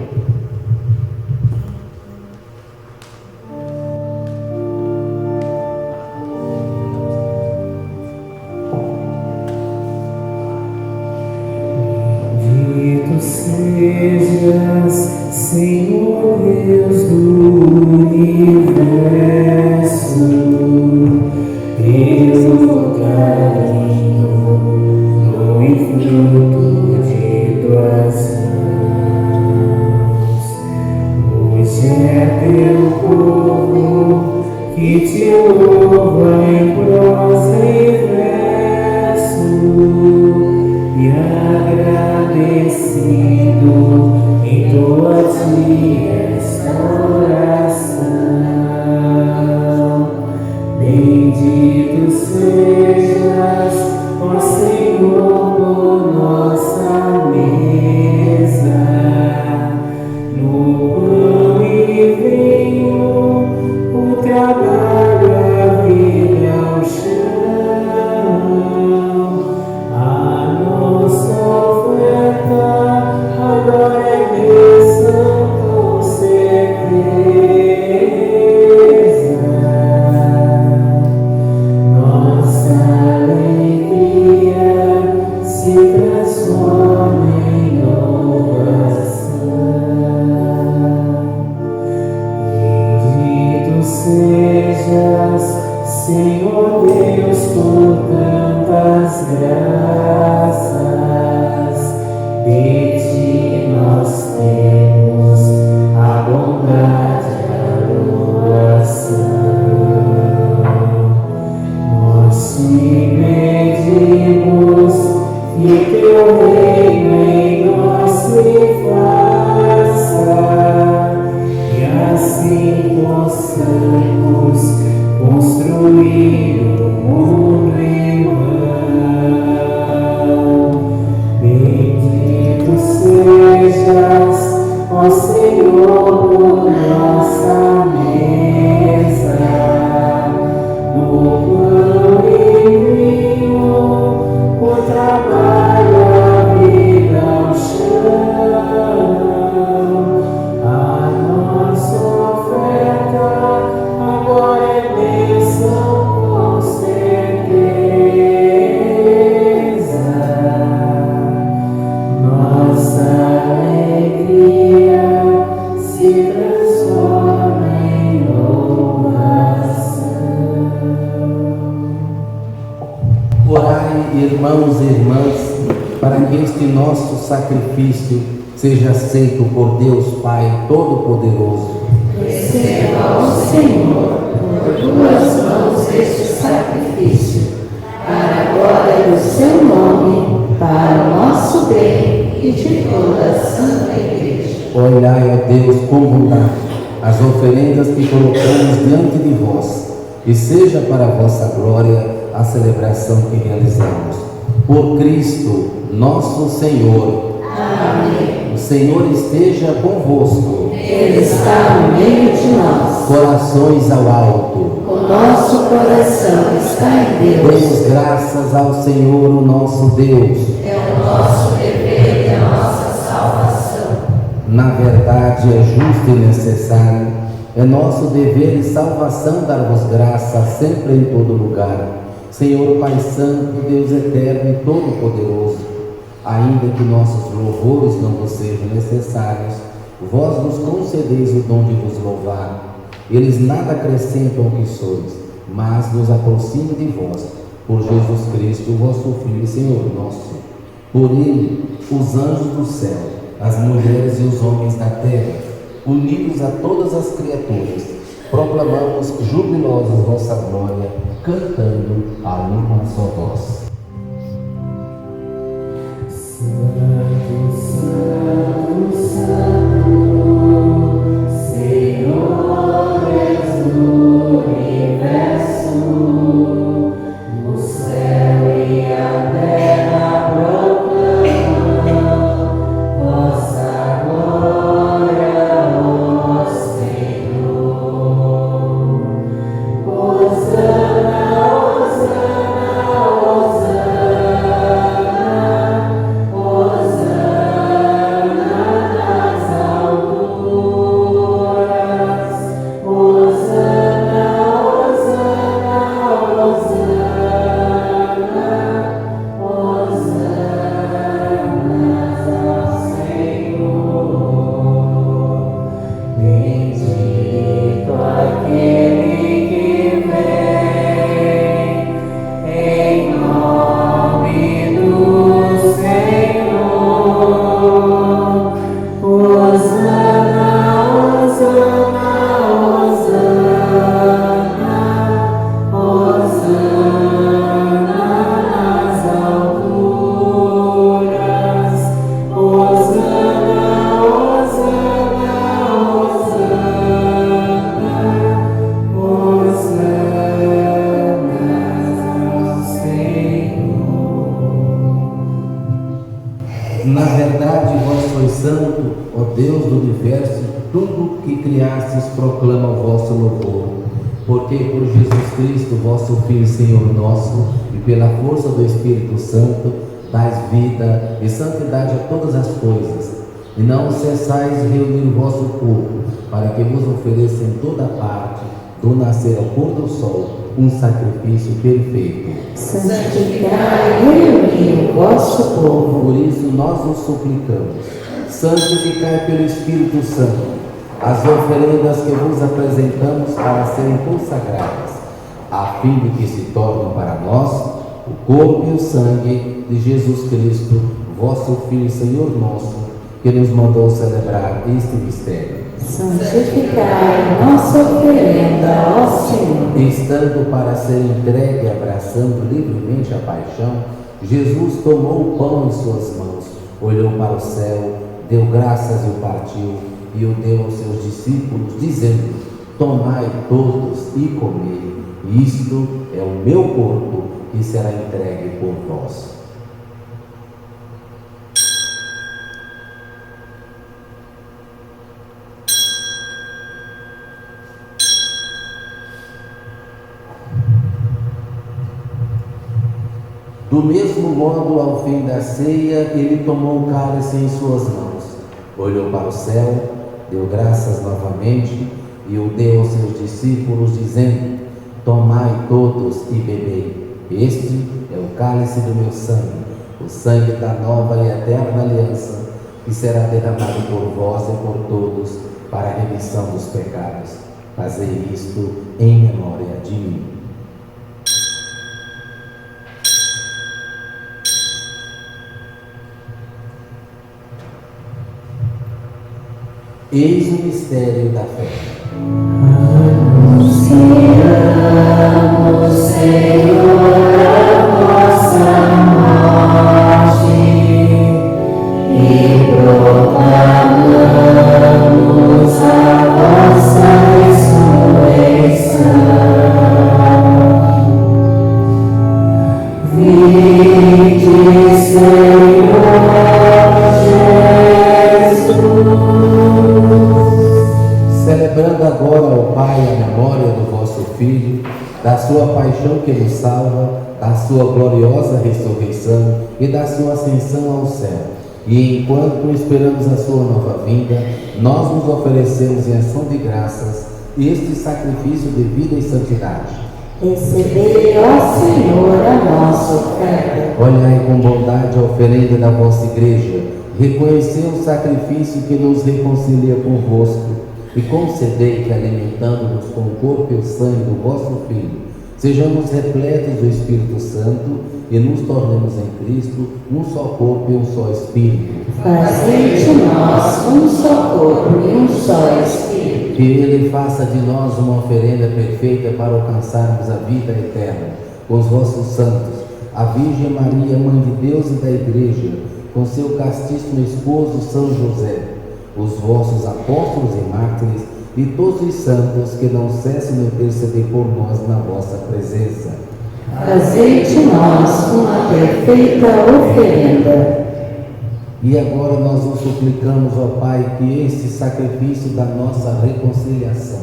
Orai, irmãos e irmãs, para que este nosso sacrifício seja aceito por Deus Pai Todo-Poderoso. Receba, ó Senhor, por tuas mãos este sacrifício, para a glória do seu nome, para o nosso bem e de toda a Santa Igreja. Olhai, ó Deus, com bondade as oferendas que colocamos diante de vós, e seja para a vossa glória a celebração que realizamos. Por Cristo, nosso Senhor. Amém. O Senhor esteja convosco. Ele está no meio de nós. Corações ao alto. O nosso coração está em Deus. Demos graças ao Senhor, o nosso Deus. É o nosso dever e a nossa salvação. Na verdade, é justo e necessário, é nosso dever e salvação dar-vos graça sempre em todo lugar. Senhor Pai Santo, Deus Eterno e Todo-Poderoso, ainda que nossos louvores não vos sejam necessários, vós nos concedeis o dom de vos louvar. Eles nada acrescentam ao que sois, mas nos aproximam de vós, por Jesus Cristo, vosso Filho e Senhor nosso. Por ele, os anjos do céu, as mulheres e os homens da terra, unidos a todas as criaturas, proclamamos jubilosos vossa glória, cantando a uma só voz. Santo, Santo, Santo, Senhor és do universo, o céu e a terra proclamam vossa glória, ó Senhor. Hosana, Hosana, Hosana, nas alturas. Hosana, Hosana, Hosana, Hosana ao Senhor. Bendito aquele que vem em nome do Senhor. Hosana, Hosana, Hosana, Hosana nas alturas. Hosana, Hosana, Hosana, Hosana ao Senhor. Na verdade, vós sois santo, ó Deus do universo, tudo que criastes proclama o vosso louvor. Porque por Jesus Cristo, vosso Filho e Senhor nosso, e pela força do Espírito Santo, dais vida e santidade a todas as coisas, e não cessais de reunir o vosso povo, para que vos ofereça em toda parte, do nascer ao pôr do sol, um sacrifício perfeito. Santificai e reuni o vosso povo. Por isso nós os suplicamos, santificai pelo Espírito Santo as oferendas que vos apresentamos para serem consagradas, a fim de que se tornem para nós o corpo e o sangue de Jesus Cristo, vosso Filho e Senhor nosso, que nos mandou celebrar este mistério. Santificai nossa oferenda, ó Senhor. Estando para ser entregue e abraçando livremente a paixão, Jesus tomou o pão em suas mãos, olhou para o céu, deu graças e o partiu, e o deu aos seus discípulos, dizendo: tomai todos e comei, isto é o meu corpo, que será entregue por vós. Do mesmo modo, ao fim da ceia, ele tomou o cálice em suas mãos, olhou para o céu, deu graças novamente e o deu aos seus discípulos, dizendo: tomai todos e bebei, este é o cálice do meu sangue, o sangue da nova e eterna aliança, que será derramado por vós e por todos para a remissão dos pecados. Fazei isto em memória de mim. Eis o mistério da fé. Anunciamos, Senhor, a vossa morte e proclamamos a vossa ressurreição. Vinde, Senhor Jesus. Celebrando agora, ó Pai, a memória do vosso Filho, da sua paixão que nos salva, da sua gloriosa ressurreição e da sua ascensão ao céu. E enquanto esperamos a sua nova vinda, nós nos oferecemos em ação de graças este sacrifício de vida e santidade. Recebei, ó Senhor, a nossa oferta. Olhai com bondade a oferenda da vossa igreja, reconhecei o sacrifício que nos reconcilia convosco e concedei que, alimentando-nos com o corpo e o sangue do vosso Filho, sejamos repletos do Espírito Santo e nos tornemos em Cristo um só corpo e um só Espírito. Fazei de nós um só corpo e um só Espírito. Que Ele faça de nós uma oferenda perfeita para alcançarmos a vida eterna. Com os vossos santos, a Virgem Maria, Mãe de Deus e da Igreja, com seu castíssimo esposo São José, os vossos apóstolos e mártires e todos os santos que não cessam de interceder por nós na vossa presença. Fazei de nós uma perfeita oferenda. E agora nós vos suplicamos, ó Pai, que este sacrifício da nossa reconciliação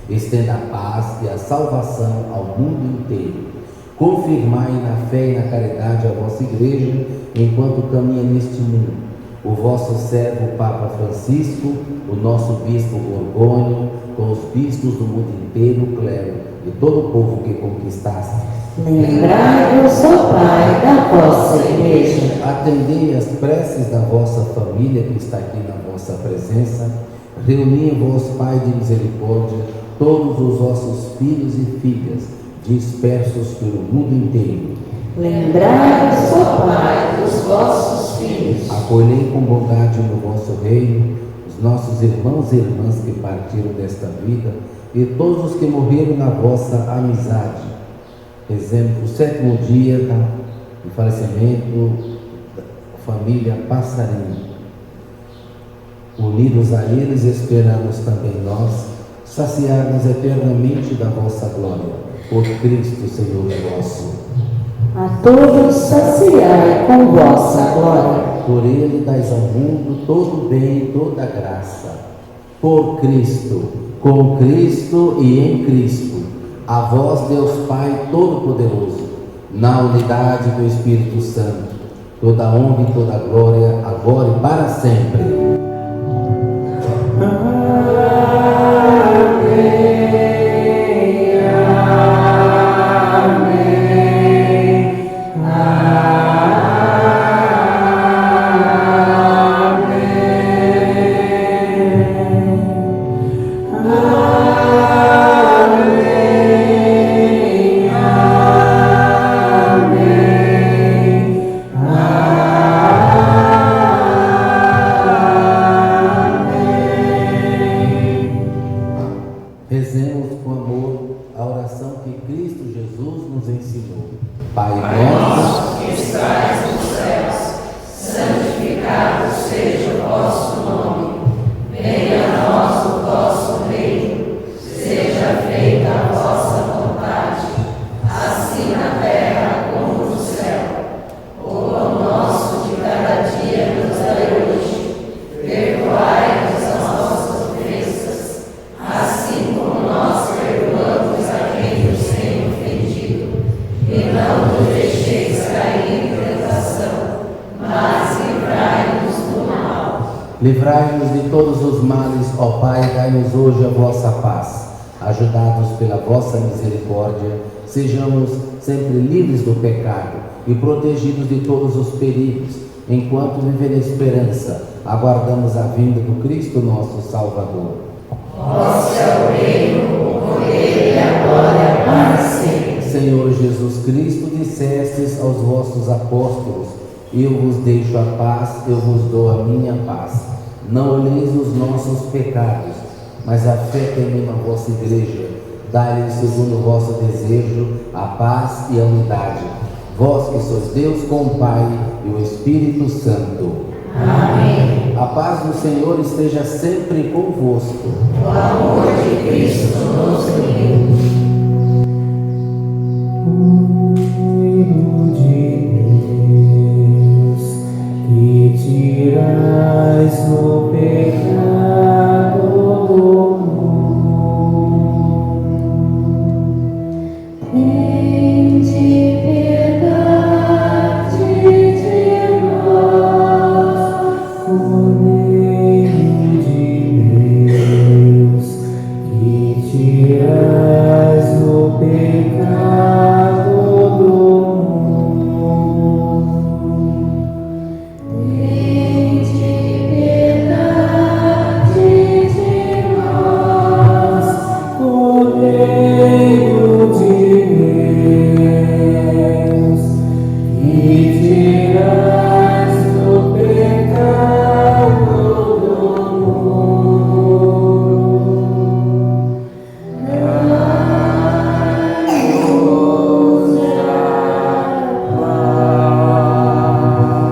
estenda a paz e a salvação ao mundo inteiro. Confirmai na fé e na caridade a vossa Igreja, enquanto caminha neste mundo, o vosso servo Papa Francisco, o nosso Bispo Gorgônio, com os bispos do mundo inteiro, o clero e todo o povo que conquistaste. Lembrai-vos, ó Pai, da vossa Igreja. Atendei as preces da vossa família que está aqui na vossa presença. Reuni em vós, Pai de misericórdia, todos os vossos filhos e filhas, dispersos pelo mundo inteiro. Lembrai-vos, ó Pai, dos vossos filhos. Acolhei com bondade no vosso reino os nossos irmãos e irmãs que partiram desta vida e todos os que morreram na vossa amizade. Exemplo, o 7º dia do falecimento da família Passarinho. Unidos a eles, esperamos também nós saciar-nos eternamente da vossa glória. Por Cristo, Senhor nosso. A todos saciai com vossa glória. Por Ele dais ao mundo todo o bem e toda a graça. Por Cristo, com Cristo e em Cristo. A vós, Deus Pai Todo-Poderoso, na unidade do Espírito Santo, toda a honra e toda a glória, agora e para sempre. Rezemos com amor a oração que Cristo Jesus nos ensinou. Pai nosso que estais nos céus, santificado seja o vosso nome. Venha a nós o vosso reino. Seja feita a vossa vontade, assim na terra como no céu. O pão nosso de cada dia nos dai hoje. Perdoai-nos as nossas ofensas, assim como nós perdoamos a quem nos tem ofendido. E não nos deixeis cair em tentação, mas livrai-nos do mal. livrai-nos de todos os males, ó Pai, dai-nos hoje a vossa paz. Ajudados pela vossa misericórdia, sejamos sempre livres do pecado e protegidos de todos os perigos, enquanto viver na esperança, aguardamos a vinda do Cristo nosso Salvador. Vosso é o reino, o poder e a glória para sempre. Senhor Jesus Cristo, dissestes aos vossos apóstolos: eu vos deixo a paz, eu vos dou a minha paz. Não olheis os nossos pecados, mas a fé que anima a vossa igreja. Dai-lhe, segundo o vosso desejo, a paz e a unidade. Vós que sois Deus com o Pai e o Espírito Santo. Amém. A paz do Senhor esteja sempre convosco. O amor de Cristo nos uniu. Que tirais o pecado do mundo, Tende piedade de nós, Cordeiro de Deus, que tirais o pecado do mundo. tende piedade de nós, Cordeiro de Deus, que tirais o pecado do mundo. Dai-nos a paz.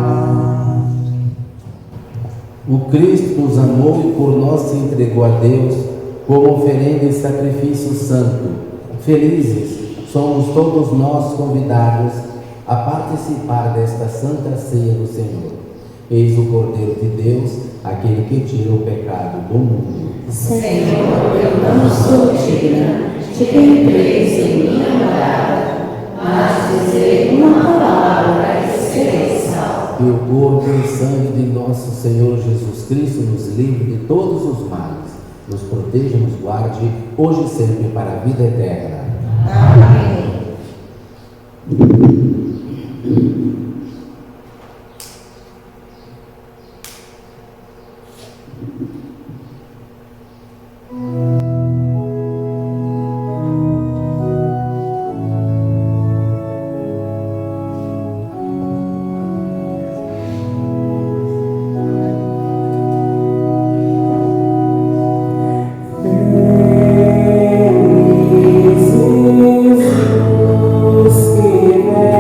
O Cristo nos amou e por nós se entregou a Deus como oferenda e sacrifício santo. Felizes somos todos nós convidados a participar desta santa ceia do Senhor. Eis o Cordeiro de Deus, aquele que tira o pecado do mundo. Senhor, eu não sou digna de que entreis em minha morada, mas dizei uma palavra e serei salvo. Que o corpo e sangue de nosso Senhor Jesus Cristo nos livre de todos os males, nos proteja e nos guarde, hoje e sempre, para a vida eterna. Amém. Felizes os que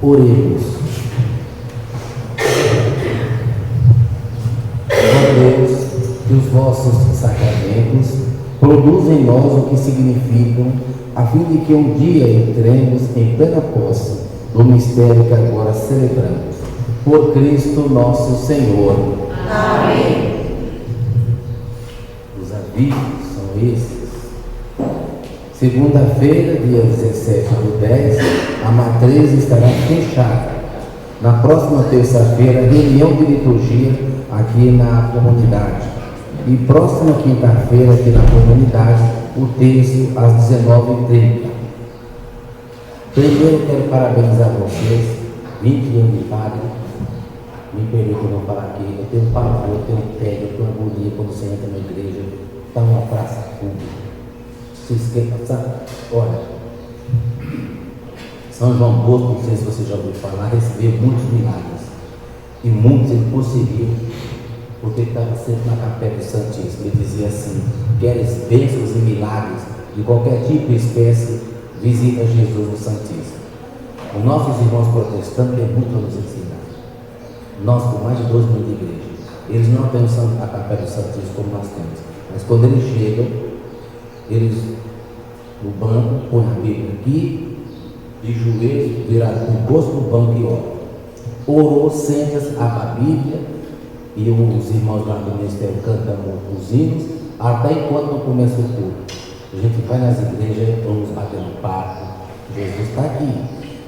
Oremos. Ó Deus, que os vossos sacramentos produzem em nós o que significam, a fim de que um dia entremos em plena posse do mistério que agora celebramos. Por Cristo nosso Senhor. Amém. Os avisos são esses. Segunda-feira, dia 17/10, a matriz estará fechada. Na próxima terça-feira, reunião de liturgia aqui na comunidade. E próxima quinta-feira, aqui na comunidade, o terço às 19h30. Primeiro, quero parabenizar vocês, 20 anos de padre. Me permitam não falar aqui, eu tenho pavor, eu tenho tédio, eu tenho agonia quando você entra na igreja, está uma praça pública. Se esqueça, sabe? Olha, São João Bosco, não sei se você já ouviu falar, recebeu muitos milagres. E muitos ele conseguiu, porque ele estava sempre na capela do Santíssimo. Ele dizia assim: queres bênçãos e milagres de qualquer tipo e espécie, visita Jesus no Santíssimo. Os nossos irmãos protestantes têm muito a nos ensinar. Nós, com mais de 12 mil de igreja, eles não têm a capela do Santíssimo como nós temos. Mas quando eles chegam, eles no banco põem a Bíblia aqui, de joelhos, virado com o rosto no banco e oram. Orou, senta-se, abre a Bíblia, e os irmãos lá do ministério cantam os hinos, até enquanto não começa o culto. A gente vai nas igrejas, vamos batendo papo, Jesus está aqui.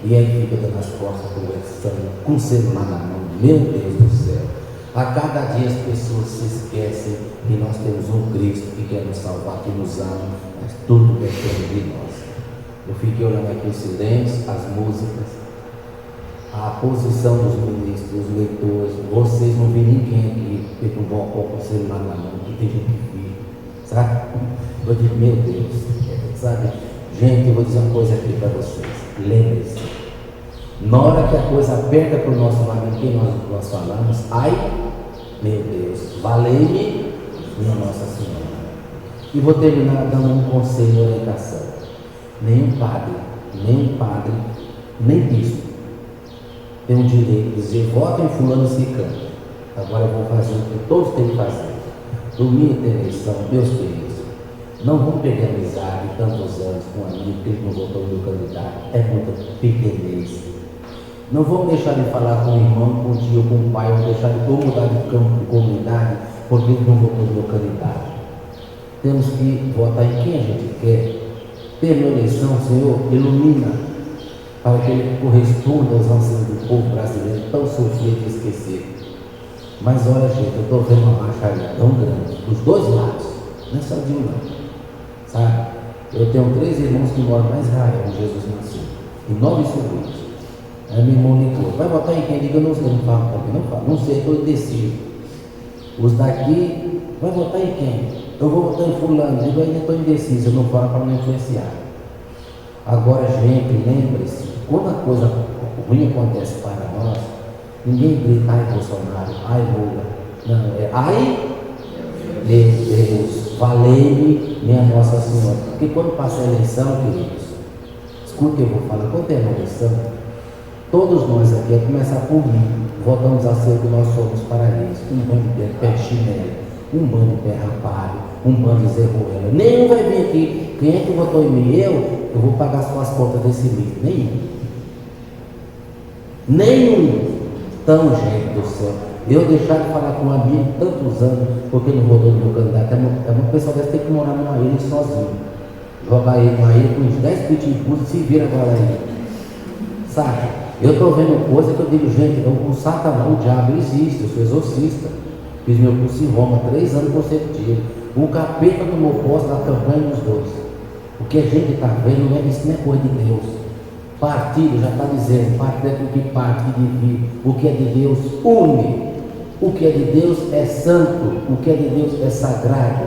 E aí fica dando as costas, conversando, com o celular na mão. Meu Deus do céu! A cada dia as pessoas se esquecem que nós temos um Cristo que quer nos salvar, que nos ama, mas tudo depende de nós. Eu fiquei olhando aqui o silêncio, as músicas, a posição dos ministros, dos leitores. Vocês não viram ninguém aqui que não vão com o celular na mão, que tem gente que vive, sabe? Eu digo, meu Deus, sabe? Gente, eu vou dizer uma coisa aqui para vocês. Lembre-se, na hora que a coisa aperta para o nosso lado, em quem nós falamos, ai, meu Deus, valei-me, minha Nossa Senhora. E vou terminar dando um conselho e orientação. Nenhum padre, nem bispo tem o direito de dizer, votem fulano e ciclano. Agora eu vou fazer o que todos têm que fazer. Domingo tem eleição, meus queridos. Não vão perder amizade tantos anos com um amigo que ele não votou no candidato. É muita pequenez. Não vamos deixar de falar com o irmão, com o tio, com o pai, ou mudar de campo de comunidade porque ele não votou no candidato. Temos que votar em quem a gente quer. Ter uma eleição, Senhor, ilumina para que ele corresponda aos anseios do povo brasileiro tão sofrido e esquecido. Mas olha, gente, eu estou vendo uma marcha tão grande, dos dois lados, não é só de um não. Sabe? Eu tenho 3 irmãos que moram na Israel, onde Jesus nasceu, e 9 sobrinhos. Aí meu irmão ligou, vai votar em quem? Diga, eu não sei, não falo também, não falo, não sei, estou indeciso. Os daqui, vai votar em quem? Eu vou votar em fulano, digo, ainda estou indeciso, eu não falo para não influenciar. Agora, gente, lembre-se, quando a coisa ruim acontece para nós, ninguém grita, ai Bolsonaro, ai Lula. Não, é ai meu Deus, valei-me minha Nossa Senhora. Porque quando passa a eleição, queridos, escuta o que eu vou falar, quando tem a eleição, todos nós aqui, a começar por mim, votamos a ser o que nós somos para eles. Um bando de pé chinelo, um bando de pé rapado, um bando de Zé Ruela. Nenhum vai vir aqui. Quem é que votou em mim? Eu vou pagar suas contas desse mês. Nenhum. Então, gente do céu, eu deixar de falar com um amigo tantos anos, porque não votou no meu candidato. É uma pessoa dessa tem que morar numa ilha sozinho. Jogar ele numa ilha com uns 10 pitbulls e se vira agora aí. Sabe? Eu estou vendo coisa que eu digo, gente, o Satanás, o diabo existe, eu sou exorcista. Fiz meu curso em Roma, 3 anos consecutivos. O capeta tomou posse da campanha dos dois. O que a gente está vendo, isso não é coisa de Deus. Partido já está dizendo, partido é o que parte, que divide. O que é de Deus, une. O que é de Deus é santo. O que é de Deus é sagrado.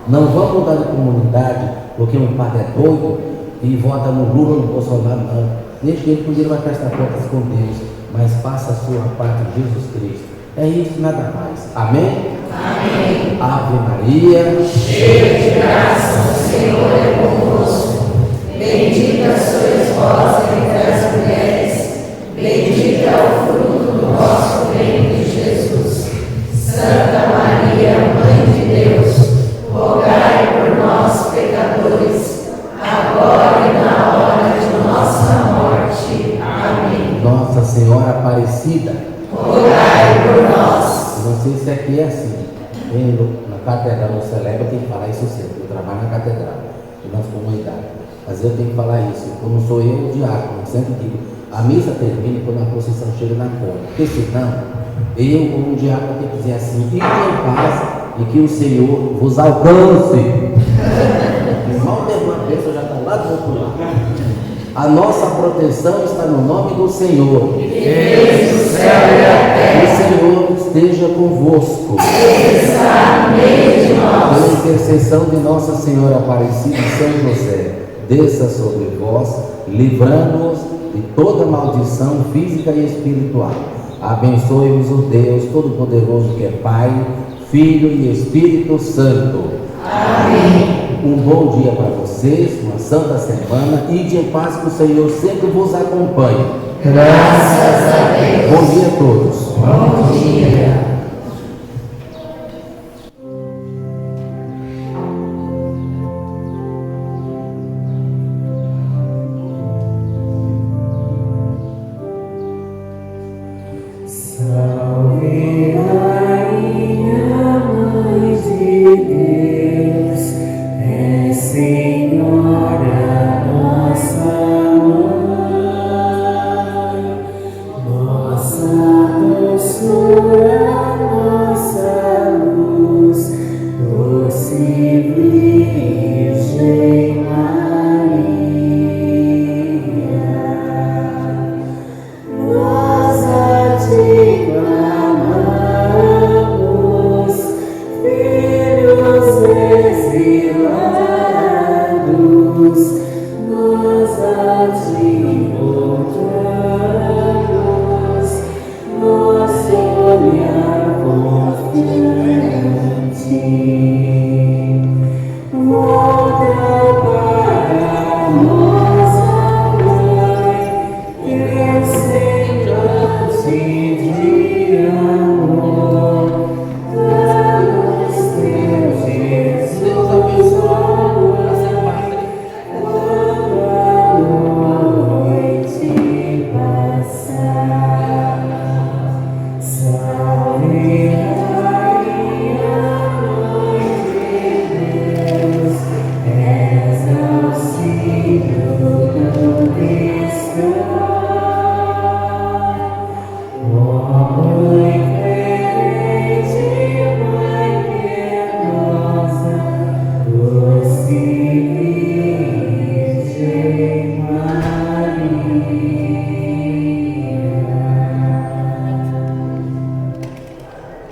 Não vamos mudar de comunidade porque um padre é doido e vota no Lula ou no Bolsonaro, não. Deixa ele, porque ele vai prestar contas com Deus, mas faça a sua parte em Jesus Cristo. É isso, nada mais. Amém? Amém. Ave Maria, cheia de graça, o Senhor é convosco. Bendita sois vós entre as mulheres, bendito é o fruto do vosso ventre, Jesus. Santa Maria, Mãe de Deus, rogai por nós, pecadores, agora e na hora de nossa morte. Amém. Nossa Senhora Aparecida, rogai por nós. não sei se aqui é assim. Na catedral, no celebra, tem que falar isso sempre. Eu trabalho na catedral, e nas comunidades. Mas eu tenho que falar isso. Como sou eu, o diácono, eu sempre digo, a missa termina quando a procissão chega na porta. Porque senão, eu, como diácono, tenho que dizer assim, ide em paz e que o Senhor vos alcance. Mal tem uma pessoa, já está lá do outro lado. A nossa proteção está no nome do Senhor. Que fez o céu e a terra. O Senhor esteja convosco. Ele está no meio de nós. Pela intercessão de Nossa Senhora Aparecida e São José, desça sobre vós, livrando-os de toda maldição física e espiritual. Abençoe-vos o Deus Todo-Poderoso, que é Pai, Filho e Espírito Santo. Amém. Um bom dia para vocês, uma santa semana, e de paz que o Senhor sempre vos acompanhe. Graças a Deus. Bom dia a todos. Bom dia.